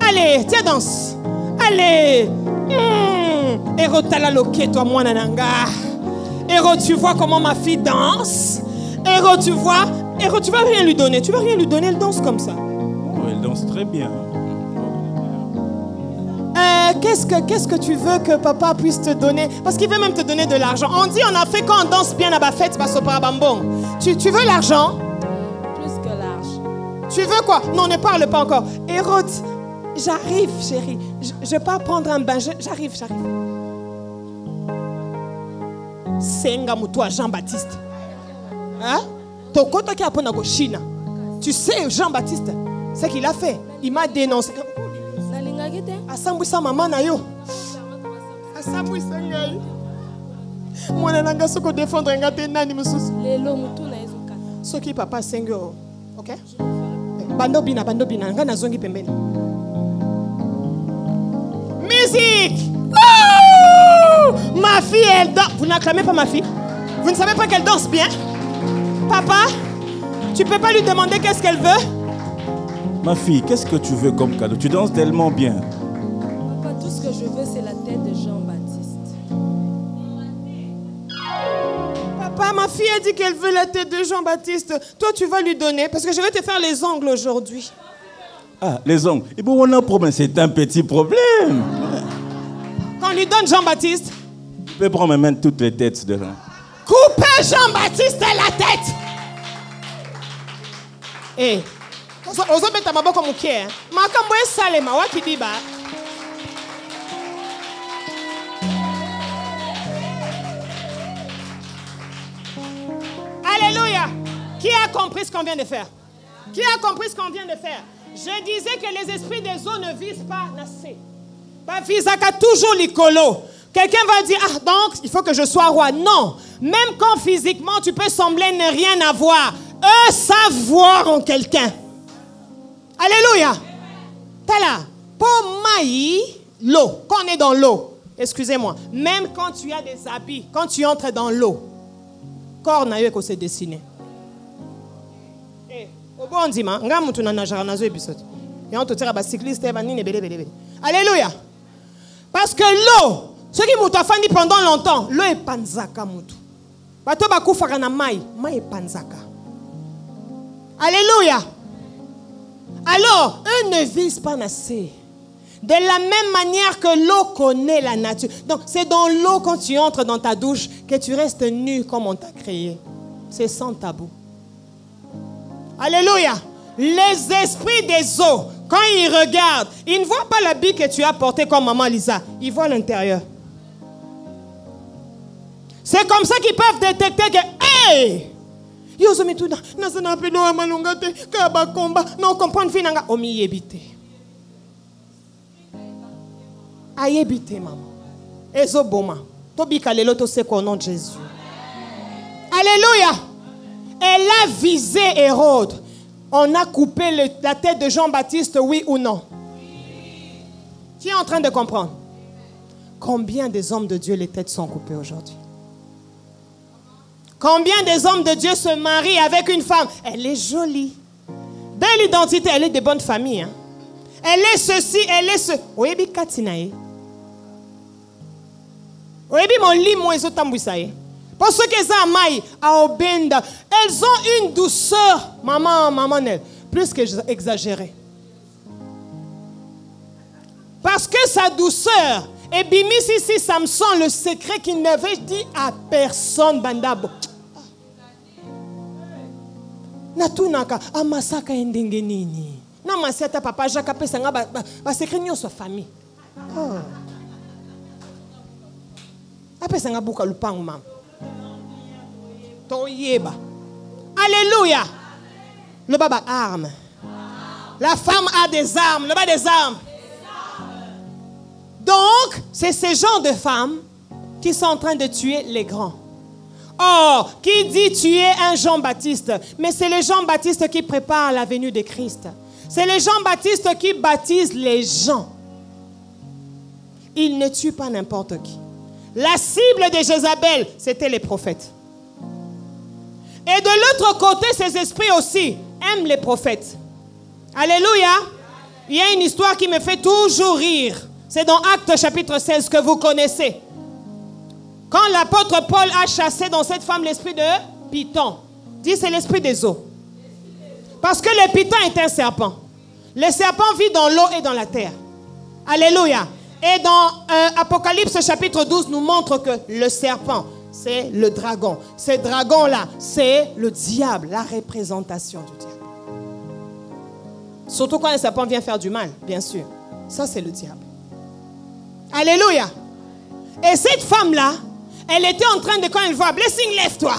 Speaker 1: Allez, tiens, danse. Allez. Hérode, t'as la loquette, toi, moi, nananga. Hérode, tu vois comment ma fille danse? Hérode, tu vois? Hérode, tu vas rien lui donner. Tu vas rien lui donner, elle danse comme ça.
Speaker 3: Oh, elle danse très bien.
Speaker 1: Qu'est-ce que tu veux que papa puisse te donner? Parce qu'il veut même te donner de l'argent. On dit en Afrique, quand on danse bien à ma fête, tu veux l'argent?
Speaker 4: Plus que l'argent.
Speaker 1: Tu veux quoi? Non, ne parle pas encore. Hérode, j'arrive, chérie. Je pars prendre un bain. J'arrive. Senga mutua Jean-Baptiste. Hein? Tokota qui a pris na Chine. Tu sais, Jean-Baptiste, ce qu'il a fait. Il m'a dénoncé. Asambwisa maman na yo. Asambwisa ngai. Mwana nanga soko défendre ngate nani mususu.
Speaker 4: Lelo mutu na ezoka.
Speaker 1: Soki papa sengo. OK? Bando bina nga nazongi pembeni. Musique! Oh! Ma fille elle danse. Vous n'acclamez pas ma fille? Vous ne savez pas qu'elle danse bien? Papa, tu peux pas lui demander qu'est-ce qu'elle veut?
Speaker 3: Ma fille, qu'est-ce que tu veux comme cadeau? Tu danses tellement bien.
Speaker 4: Papa, tout ce que je veux, c'est la tête de Jean-Baptiste.
Speaker 1: Papa, ma fille a dit qu'elle veut la tête de Jean-Baptiste. Toi, tu vas lui donner parce que je vais te faire les ongles aujourd'hui.
Speaker 3: Ah, les ongles. Et bon, on a un problème. C'est un petit problème.
Speaker 1: Quand on lui donne Jean-Baptiste,
Speaker 3: Tu peux prendre maintenant toutes les têtes de gens.
Speaker 1: coupez Jean-Baptiste la tête. Eh. Ozobeta maboko mukie. Makambo esalema wakidiba. Alléluia. Qui a compris ce qu'on vient de faire? Qui a compris ce qu'on vient de faire? Je disais que les esprits des eaux ne visent pas Nassé. Pas visaka toujours l'icolo. Quelqu'un va dire, ah donc il faut que je sois roi. Non. Même quand physiquement tu peux sembler ne rien avoir, eux savent voir en quelqu'un. Alléluia. T'as là. Pour maï, l'eau. Quand on est dans l'eau, excusez-moi, même quand tu as des habits, quand tu entres dans l'eau, corps n'a eu qu'à se dessiner. Au bon dimanche, on a mutu na najara nazo episode. Et on te tire à cycliste et banine belé. Alléluia. Parce que l'eau, ce qui mutu afandi pendant longtemps, l'eau est panzaka mutu. Bato bakufaka na mai est panzaka. Alléluia. Alors, eux ne visent pas assez. De la même manière que l'eau connaît la nature. Donc, c'est dans l'eau, quand tu entres dans ta douche, que tu restes nu comme on t'a créé. C'est sans tabou. Alléluia. Les esprits des eaux, quand ils regardent, ils ne voient pas l'habit que tu as porté comme maman Lisa. Ils voient l'intérieur. C'est comme ça qu'ils peuvent détecter que, hey! Non, comprendre finanga omi yebite. Ayebite maman. Ezo boma. Tobika lelo to se au nom de Jésus. Alléluia. Elle a visé Hérode. On a coupé la tête de Jean-Baptiste, oui ou non? Tu es en train de comprendre? Combien des hommes de Dieu les têtes sont coupées aujourd'hui? Combien des hommes de Dieu se marient avec une femme? Elle est jolie. Belle identité, elle est de bonne famille. Hein? Elle est ceci, elle est ce. Oyebi katinae. Oyebi mon limo ezo tambouisaye. Pour ceux qui sont maï, à Obenda, elles ont une douceur, maman, plus que exagérée. Parce que sa douceur, et Bimi ici, Samson, le secret qu'il n'avait dit à personne, Bandabo. Natunaka, amasaka endenge nini. Na maseta papa Jacques pesanga ba secret nyoso famille. Oh. Apesanga buka lupangu mam. Toyeba. Alléluia. Le baba arme. La femme a des armes, le bas des armes. Donc, c'est ces genres de femmes qui sont en train de tuer les grands. Or, qui dit tuer un Jean-Baptiste? Mais c'est les Jean-Baptiste qui préparent la venue de Christ. C'est les Jean-Baptiste qui baptisent les gens. Ils ne tuent pas n'importe qui. La cible de Jézabel, c'était les prophètes. Et de l'autre côté, ces esprits aussi, aime les prophètes. Alléluia. Il y a une histoire qui me fait toujours rire. C'est dans Actes chapitre 16 que vous connaissez. Quand l'apôtre Paul a chassé dans cette femme l'esprit de Python. Dit c'est l'esprit des eaux. Parce que le Python est un serpent. Le serpent vit dans l'eau et dans la terre. Alléluia. Et dans Apocalypse chapitre 12 nous montre que le serpent, c'est le dragon. Ce dragon-là, c'est le diable, la représentation du diable. Surtout quand le serpent vient faire du mal, bien sûr. Ça, c'est le diable. Alléluia. Et cette femme-là, elle était en train de, quand elle voit, Blessing, lève-toi.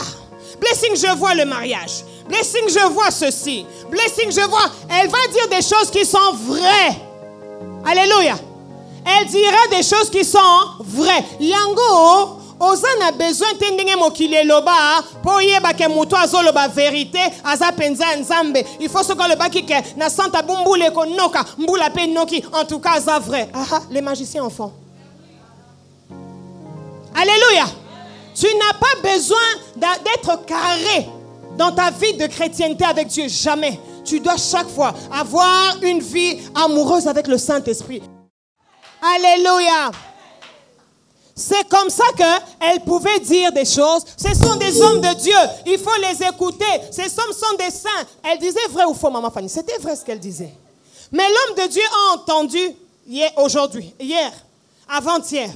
Speaker 1: Blessing, je vois le mariage. Blessing, je vois ceci. Blessing, je vois. Elle va dire des choses qui sont vraies. Alléluia. Elle dira des choses qui sont vraies. Yango, Ozana besoin tendenge mokile loba po yeba ke muto azoloba vérité aza penza nzambe. Il faut ce que le baki ke na santa bumbule ko noka mbula pe noki en tout cas aza vrai. Ah, les magiciens en font. Alléluia. Tu n'as pas besoin d'être carré dans ta vie de chrétienté avec Dieu. Jamais. Tu dois chaque fois avoir une vie amoureuse avec le Saint-Esprit. Alléluia. C'est comme ça qu'elle pouvait dire des choses. Ce sont des hommes de Dieu. Il faut les écouter. Ces hommes sont des saints. Elle disait vrai ou faux, maman Fanny? C'était vrai ce qu'elle disait. Mais l'homme de Dieu a entendu hier, avant-hier,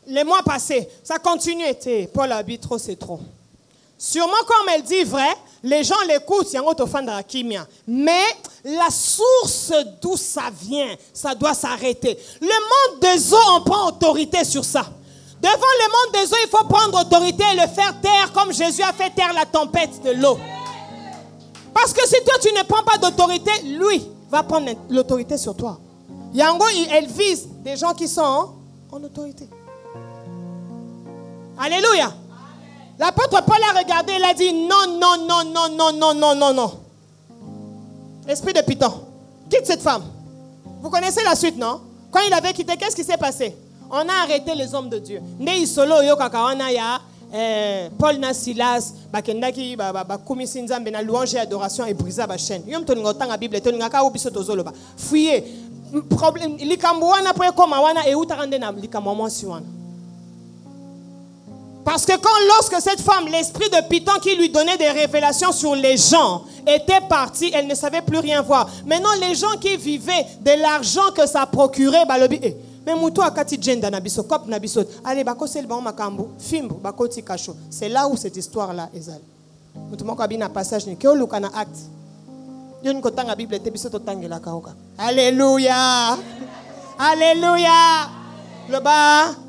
Speaker 1: les mois passés. Ça continuait. Paul habite trop, c'est trop. Sûrement, comme elle dit vrai, les gens l'écoutent. Mais la source d'où ça vient, ça doit s'arrêter. Le monde des eaux, on prend autorité sur ça. Devant le monde des eaux, il faut prendre autorité et le faire taire comme Jésus a fait taire la tempête de l'eau. Parce que si toi, tu ne prends pas d'autorité, lui va prendre l'autorité sur toi. Yango, elle vise des gens qui sont en autorité. Alléluia. L'apôtre Paul a regardé, il a dit non, non, non, non, non, non, non, non, non. Esprit de Python, quitte cette femme. Vous connaissez la suite, non? Quand il avait quitté, qu'est-ce qui s'est passé? On a arrêté les hommes de Dieu. Ne solo yo kakawana ya Paul na Silas bakendaki ba komisi nzambe na louange et adoration et brisa ba chaîne. Yo mto ngotanga Bible to ngaka obiso tozoloba. Fuyez. Problème likambo wana po ekoma wana e utarande na likambo mwasi wana. Parce que lorsque cette femme, l'esprit de Python qui lui donnait des révélations sur les gens, était parti, elle ne savait plus rien voir. Maintenant, les gens qui vivaient de l'argent que ça procurait, c'est là où cette histoire-là est. Alléluia. Alléluia.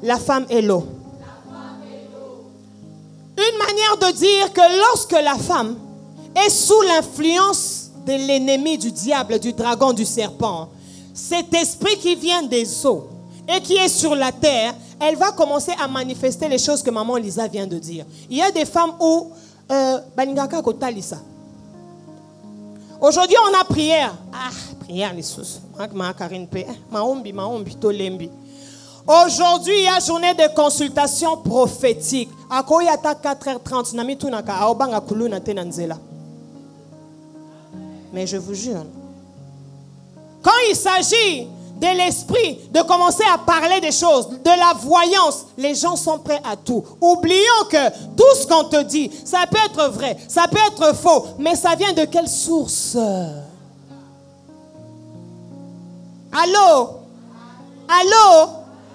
Speaker 1: La femme est l'eau. Une manière de dire que lorsque la femme est sous l'influence de l'ennemi, du diable, du dragon, du serpent, cet esprit qui vient des eaux et qui est sur la terre, elle va commencer à manifester les choses que maman Lisa vient de dire. Il y a des femmes où aujourd'hui on a prière. Ah, prière les sous. Aujourd'hui, il y a journée de consultation prophétique. À quoi il y a 4h30, mais je vous jure, quand il s'agit de l'esprit, de commencer à parler des choses, de la voyance, les gens sont prêts à tout. Oublions que tout ce qu'on te dit, ça peut être vrai, ça peut être faux, mais ça vient de quelle source? Allô? Allô?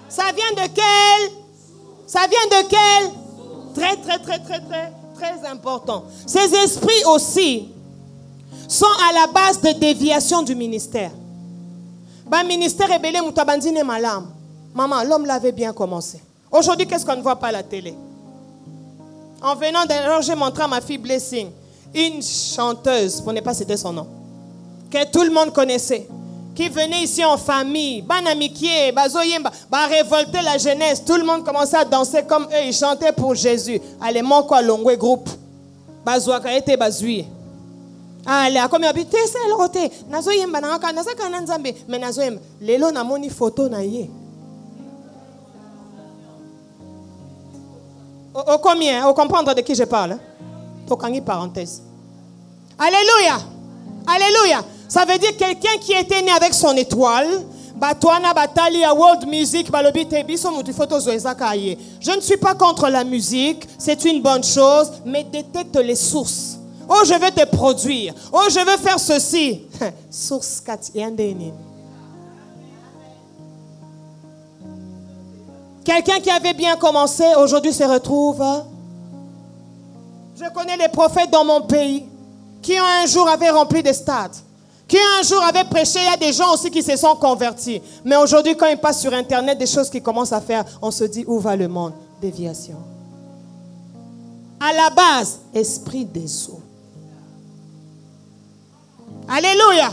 Speaker 1: Ça vient de quel? Ça vient de quel? Très, très, très, très, très, très important. Ces esprits aussi sont à la base de déviation du ministère. Le ministère est belé, moutabandine malam. Maman, l'homme l'avait bien commencé. Aujourd'hui, qu'est-ce qu'on ne voit pas à la télé? En venant d'ailleurs, j'ai montré à ma fille Blessing, une chanteuse, pour ne pas citer son nom, que tout le monde connaissait, qui venait ici en famille, banamikié, bazoyemba, révolter la jeunesse. Tout le monde commençait à danser comme eux, ils chantaient pour Jésus. Allez, mon quoi, longwe groupe. Bazoaka était bazouye. Allez, comme habité, c'est l'autre. Nazoyemba, nazaka nanzambe, mais nazoyemba. Lelo na moni photo na ye. Au combien? Au comprendre de qui je parle? Tokangi parenthèse. Alléluia. Alléluia. Ça veut dire quelqu'un qui était né avec son étoile. Je ne suis pas contre la musique, c'est une bonne chose, mais détecte les sources. Oh, je veux te produire. Oh, je veux faire ceci. Source 4. Quelqu'un qui avait bien commencé, aujourd'hui se retrouve. Je connais les prophètes dans mon pays qui un jour avaient rempli des stades, qui un jour avaient prêché. Il y a des gens aussi qui se sont convertis. Mais aujourd'hui, quand ils passent sur Internet, des choses qu'ils commencent à faire, on se dit, où va le monde? Déviation. À la base, esprit des eaux. Alléluia.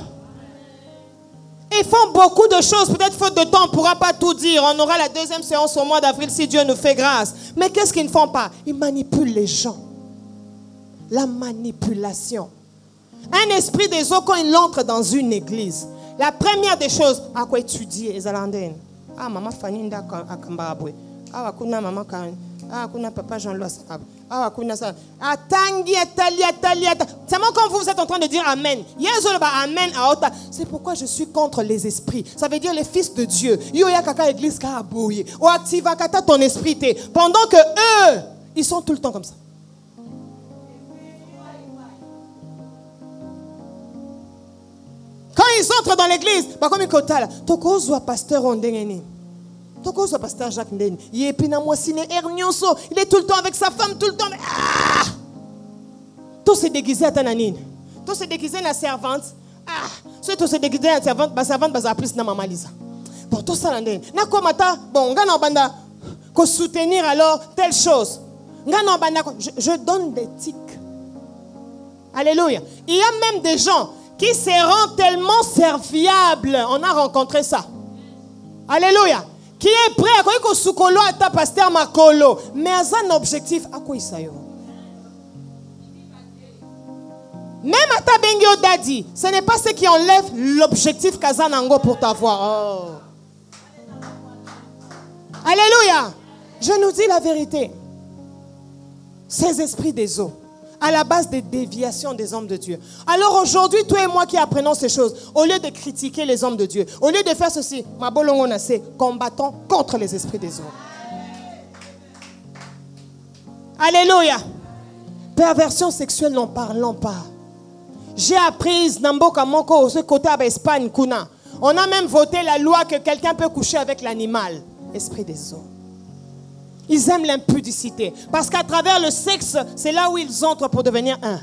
Speaker 1: Ils font beaucoup de choses. Peut-être faute de temps, on ne pourra pas tout dire. On aura la deuxième séance au mois d'avril si Dieu nous fait grâce. Mais qu'est-ce qu'ils ne font pas? Ils manipulent les gens. La manipulation. Un esprit des eaux, quand il entre dans une église, la première des choses, à quoi étudier les Alandens. Ah, maman Fanny Nda Kambarabwe. Ah, kuna maman Karen. Ah, kuna papa Jean-Louis Sakab. Ah, kuna ça. Ah, tangi, atali. C'est moi quand vous êtes en train de dire Amen. Amen à Ota. C'est pourquoi je suis contre les esprits. Ça veut dire les fils de Dieu. Yo ya kaka église ka abouye. Ou activa kata ton esprit. Pendant que eux, ils sont tout le temps comme ça. Quand ils entrent dans l'église, comme ils côté toko zo pasteur ondengeni. Toko zo pasteur Jacques Ndeni. Il est tout le temps avec sa femme, tout le temps. Ah! Tout se déguisé à Tananine. Tout se déguisé à la servante. Ah! Tout se déguisé à la servante, la servante va plus na maman Lisa. Bon, tout ça l'andeni. Na komata, bon, nga na banda ko soutenir alors telle chose. Nga na banda je donne des tics. Alléluia. Il y a même des gens qui se rend tellement serviable. On a rencontré ça. Alléluia. Qui est prêt à quoi soukolo à ta pasteur makolo. Mais à un objectif, à quoi il s'aille. Même à ta bengio dadi, ce n'est pas ce qui enlève l'objectif kazanango pour t'avoir. Oh. Alléluia. Je nous dis la vérité. Ces esprits des eaux, à la base des déviations des hommes de Dieu. Alors aujourd'hui, toi et moi qui apprenons ces choses, au lieu de critiquer les hommes de Dieu, au lieu de faire ceci, combattons contre les esprits des eaux. Alléluia. Perversion sexuelle, n'en parlons pas. J'ai appris Namboka Moko, ce côté à Espagne, Kuna. On a même voté la loi que quelqu'un peut coucher avec l'animal. Esprit des eaux. Ils aiment l'impudicité. Parce qu'à travers le sexe, c'est là où ils entrent pour devenir un.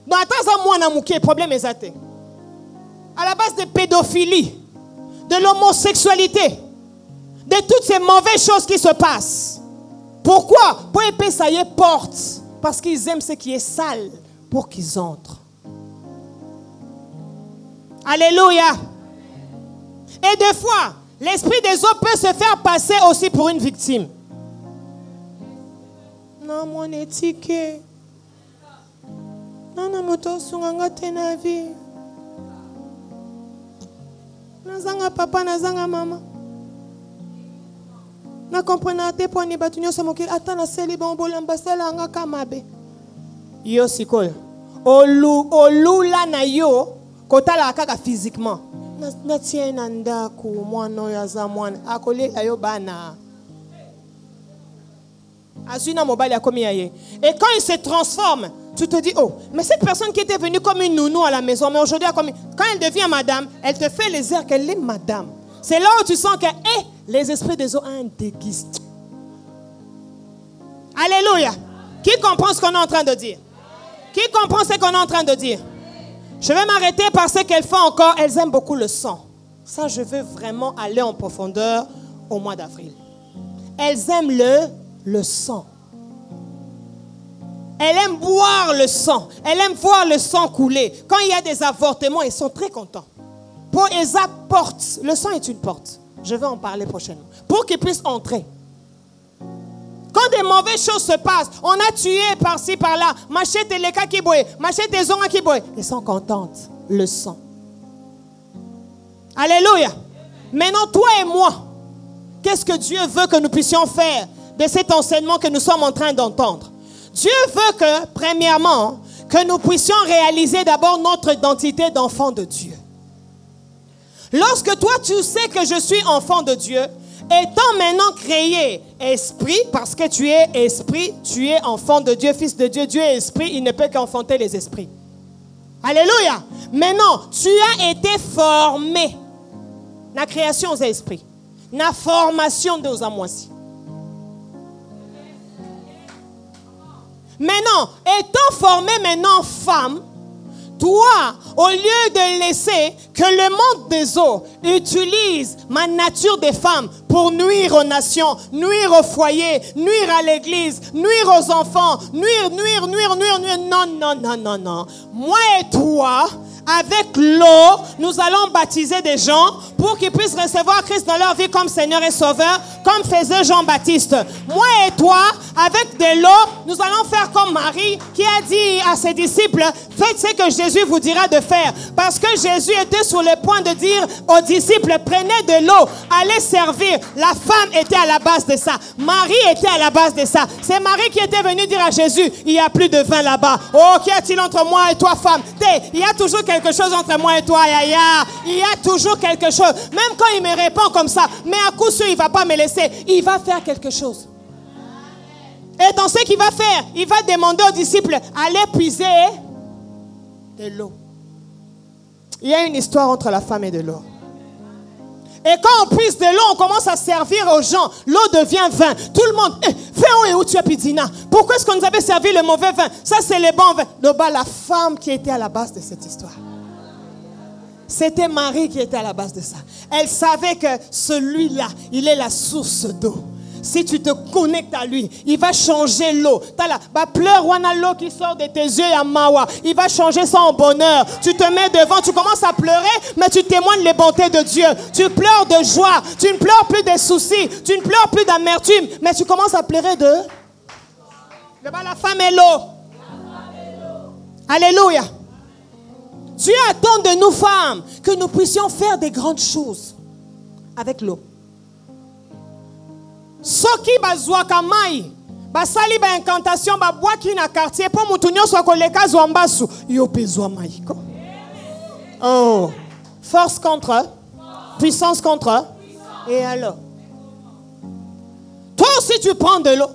Speaker 1: Donc, le problème est athée. À la base de pédophilie, de l'homosexualité, de toutes ces mauvaises choses qui se passent. Pourquoi? Pour épée, ça y est, porte. Parce qu'ils aiment ce qui est sale pour qu'ils entrent. Alléluia. Et des fois, l'esprit des eaux peut se faire passer aussi pour une victime. Non, mon étiquette. Non, moto sunganga tenavi. Nazanga papa, nazanga maman. Na comprena te poni batunyo samoki atana seli bombola mbasela anga kamabe. Yo sikol. Olula na yo kotala kaka physiquement. Na tiena ndaku mwana yaza mwana akole ayo bana. Azuna mobile ya komi yaye. Et quand il se transforme, tu te dis, oh, mais cette personne qui était venue comme une nounou à la maison, mais aujourd'hui, quand elle devient madame, elle te fait les airs qu'elle est madame. C'est là où tu sens que les esprits des eaux ont un déguisement. Alléluia. Qui comprend ce qu'on est en train de dire? Qui comprend ce qu'on est en train de dire? Je vais m'arrêter par ce qu'elles font encore. Elles aiment beaucoup le sang. Ça, je veux vraiment aller en profondeur au mois d'avril. Elles aiment le sang. Elles aiment boire le sang. Elles aiment voir le sang couler. Quand il y a des avortements, ils sont très contents. Pour elles apportent. Le sang est une porte. Je vais en parler prochainement. Pour qu'ils puissent entrer. Quand des mauvaises choses se passent, on a tué par-ci, par-là. Machette les cas qui boit. Machette les ongas qui boit. Elles sont contentes. Le sang. Alléluia. Maintenant, toi et moi, qu'est-ce que Dieu veut que nous puissions faire de cet enseignement que nous sommes en train d'entendre? Dieu veut que, premièrement, que nous puissions réaliser d'abord notre identité d'enfant de Dieu. Lorsque toi, tu sais que je suis enfant de Dieu, étant maintenant créé esprit, parce que tu es esprit, tu es enfant de Dieu, fils de Dieu, Dieu est esprit, il ne peut qu'enfanter les esprits. Alléluia. Maintenant, tu as été formé. La création aux esprits. La formation de aux amoisi. Maintenant, étant formé maintenant femme, toi, au lieu de laisser que le monde des eaux utilise ma nature de femme pour nuire aux nations, nuire au foyer, nuire à l'église, nuire aux enfants, nuire, non. Moi et toi, avec l'eau, nous allons baptiser des gens pour qu'ils puissent recevoir Christ dans leur vie comme Seigneur et Sauveur, comme faisait Jean-Baptiste. Moi et toi, avec de l'eau, nous allons faire comme Marie qui a dit à ses disciples, faites ce que Jésus vous dira de faire. Parce que Jésus était sur le point de dire aux disciples, prenez de l'eau, allez servir. La femme était à la base de ça. Marie était à la base de ça. C'est Marie qui était venue dire à Jésus, il n'y a plus de vin là-bas. Oh, qu'y a-t-il entre moi et toi, femme? Il y a toujours quelque chose entre moi et toi, il y a toujours quelque chose. Même quand il me répond comme ça, mais à coup sûr, il ne va pas me laisser. Il va faire quelque chose. Et dans ce qu'il va faire, il va demander aux disciples, allez puiser de l'eau. Il y a une histoire entre la femme et de l'eau. Et quand on puise de l'eau, on commence à servir aux gens. L'eau devient vin. Tout le monde, fais où tu es pidina. Pourquoi est-ce qu'on nous avait servi le mauvais vin? Ça, c'est le bon vin. Là-bas, la femme qui était à la base de cette histoire. C'était Marie qui était à la base de ça. Elle savait que celui-là, il est la source d'eau. Si tu te connectes à lui, il va changer l'eau. Pleure, wana l'eau qui sort de tes yeux à Mawa. Il va changer ça en bonheur. Tu te mets devant, tu commences à pleurer, mais tu témoignes les bontés de Dieu. Tu pleures de joie. Tu ne pleures plus de soucis. Tu ne pleures plus d'amertume, mais tu commences à pleurer de... La femme est l'eau. Alléluia. Dieu attend de nous femmes que nous puissions faire des grandes choses avec l'eau. Soki bazwaka mai basali ba incantation ba bwaki na quartier po mutu nyonso koleka zwambasu yo bezwa mai ko. Oh, force contre puissance contre et alors toi aussi tu prends de l'eau.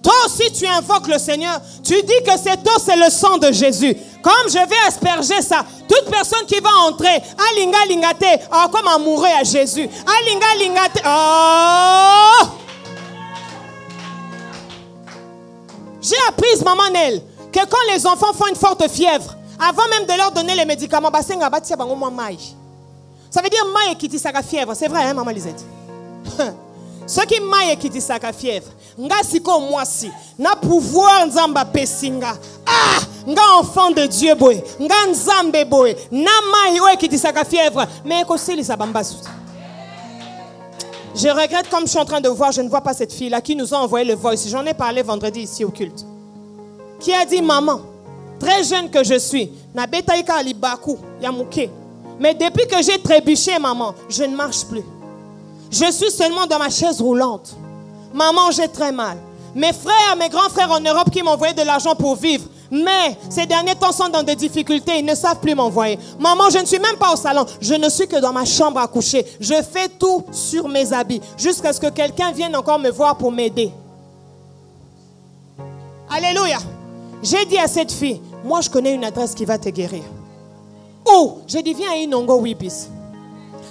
Speaker 1: Toi aussi tu invoques le Seigneur. Tu dis que cette eau c'est le sang de Jésus. Comme je vais asperger ça, toute personne qui va entrer, alinga lingate, oh, comme amoureux à Jésus. Alinga lingate, oh! J'ai appris, maman Nel, que quand les enfants font une forte fièvre, avant même de leur donner les médicaments, ça veut dire maille qui tissaka fièvre. C'est vrai, hein, maman Lisette? Ce qui maille qui tissaka fièvre, nga siko moi si, na pouvoir nzamba pesinga. Ah, nga enfant de Dieu boy, nga nzambe boy, na maille ouais qui tissaka fièvre, mais écossé les sabambasou. Je regrette, comme je suis en train de voir, je ne vois pas cette fille-là qui nous a envoyé le voice. J'en ai parlé vendredi ici au culte. Qui a dit, maman, très jeune que je suis, na betaïka alibaku, yamouké. Mais depuis que j'ai trébuché, maman, je ne marche plus. Je suis seulement dans ma chaise roulante. Maman, j'ai très mal. Mes frères, mes grands frères en Europe qui m'envoyaient de l'argent pour vivre. Mais ces derniers temps sont dans des difficultés. Ils ne savent plus m'envoyer. Maman, je ne suis même pas au salon. Je ne suis que dans ma chambre à coucher. Je fais tout sur mes habits. Jusqu'à ce que quelqu'un vienne encore me voir pour m'aider. Alléluia. J'ai dit à cette fille, moi je connais une adresse qui va te guérir. Oh, j'ai dit, viens à Inongo Wibis.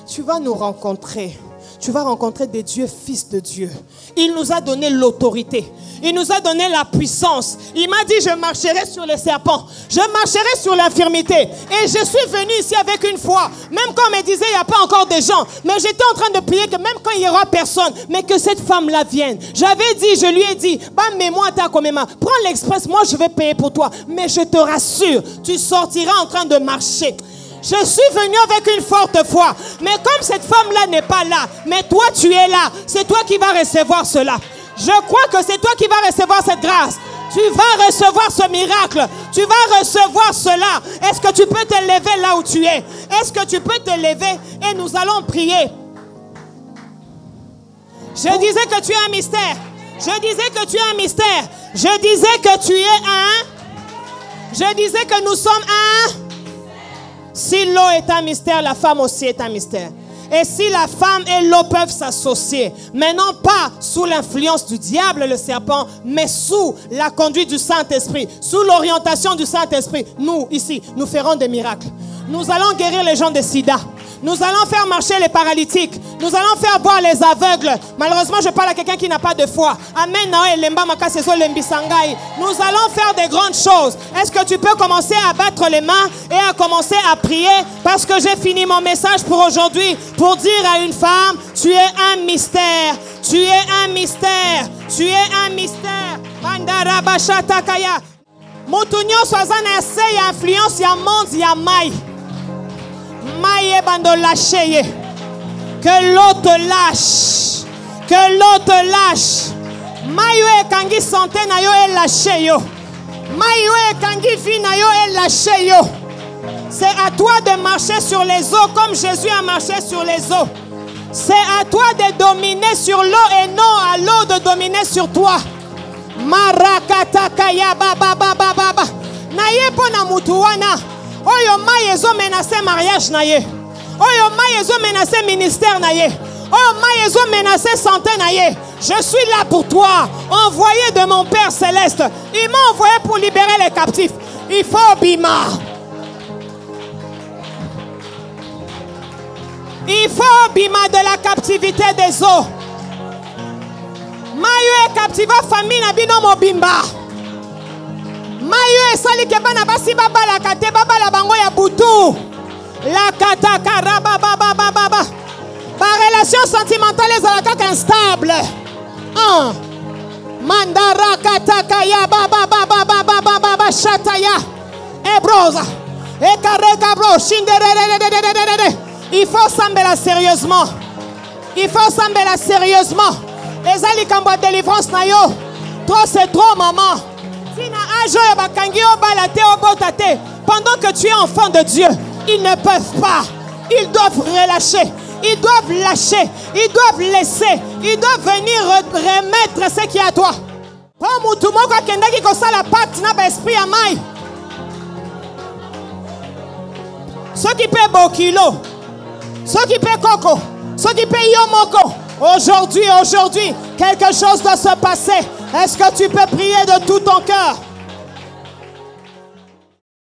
Speaker 1: Tu vas nous rencontrer. Tu vas rencontrer des dieux, fils de Dieu. Il nous a donné l'autorité. Il nous a donné la puissance. Il m'a dit, je marcherai sur les serpents. Je marcherai sur l'infirmité. Et je suis venu ici avec une foi. Même quand on me disait, il n'y a pas encore de gens. Mais j'étais en train de prier que même quand il n'y aura personne, mais que cette femme-là vienne. J'avais dit, je lui ai dit, mais moi, prends l'express, moi je vais payer pour toi. Mais je te rassure, tu sortiras en train de marcher. Je suis venu avec une forte foi. Mais comme cette femme-là n'est pas là, mais toi tu es là, c'est toi qui vas recevoir cela. Je crois que c'est toi qui vas recevoir cette grâce. Tu vas recevoir ce miracle. Tu vas recevoir cela. Est-ce que tu peux te lever là où tu es? Est-ce que tu peux te lever et nous allons prier? Je disais que tu es un mystère. Je disais que tu es un mystère. Je disais que tu es un... Je disais que nous sommes un. Si l'eau est un mystère, la femme aussi est un mystère. Et si la femme et l'eau peuvent s'associer, mais non pas sous l'influence du diable, le serpent, mais sous la conduite du Saint-Esprit, sous l'orientation du Saint-Esprit, nous, ici, nous ferons des miracles. Nous allons guérir les gens de sida. Nous allons faire marcher les paralytiques. Nous allons faire voir les aveugles. Malheureusement, je parle à quelqu'un qui n'a pas de foi. Amen. Nous allons faire des grandes choses. Est-ce que tu peux commencer à battre les mains et à commencer à prier? Parce que j'ai fini mon message pour aujourd'hui. Pour dire à une femme, tu es un mystère. Tu es un mystère. Tu es un mystère. Mandarabashatakaya. Motunyo swazana ese ya influence ya monde ya mai. Maïe bando lâché. Que l'eau te lâche. Que l'eau te lâche. Maïe kangi santé na yo e lâché yo. Maïe kangi vie na yo e lâché yo. C'est à toi de marcher sur les eaux comme Jésus a marché sur les eaux. C'est à toi de dominer sur l'eau et non à l'eau de dominer sur toi. Marakatakaya baba baba baba. Naye pona mutuwana. Oyo mayezo menacer mariage naye. Oyo mayezo menacer ministère naye. Oyo mayezo menacer santé naye. Je suis là pour toi, envoyé de mon Père céleste. Il m'a envoyé pour libérer les captifs. Il faut bima. Il faut bima de la captivité des eaux. Mayo est captiva famille na bino mobimba. Mayo esali ke bana basi baba la kate baba la bango ya butu. La kata karaba baba baba. Ba relation sentimentale za la kaka instable. Mandara kata kaya baba baba baba baba shataya. Ebroza. Ekareka bro shindere. Il faut s'embêler sérieusement. Il faut s'embêler sérieusement. Ezali kambo délivrance na yo. Trop c'est trop maman. Pendant que tu es enfant de Dieu, ils ne peuvent pas. Ils doivent relâcher. Ils doivent lâcher. Ils doivent laisser. Ils doivent venir remettre ce qui est à toi. Ceux qui paient Bokilo, ceux qui paient Coco, ceux qui paient Yomoko. Aujourd'hui, quelque chose doit se passer. Est-ce que tu peux prier de tout ton cœur?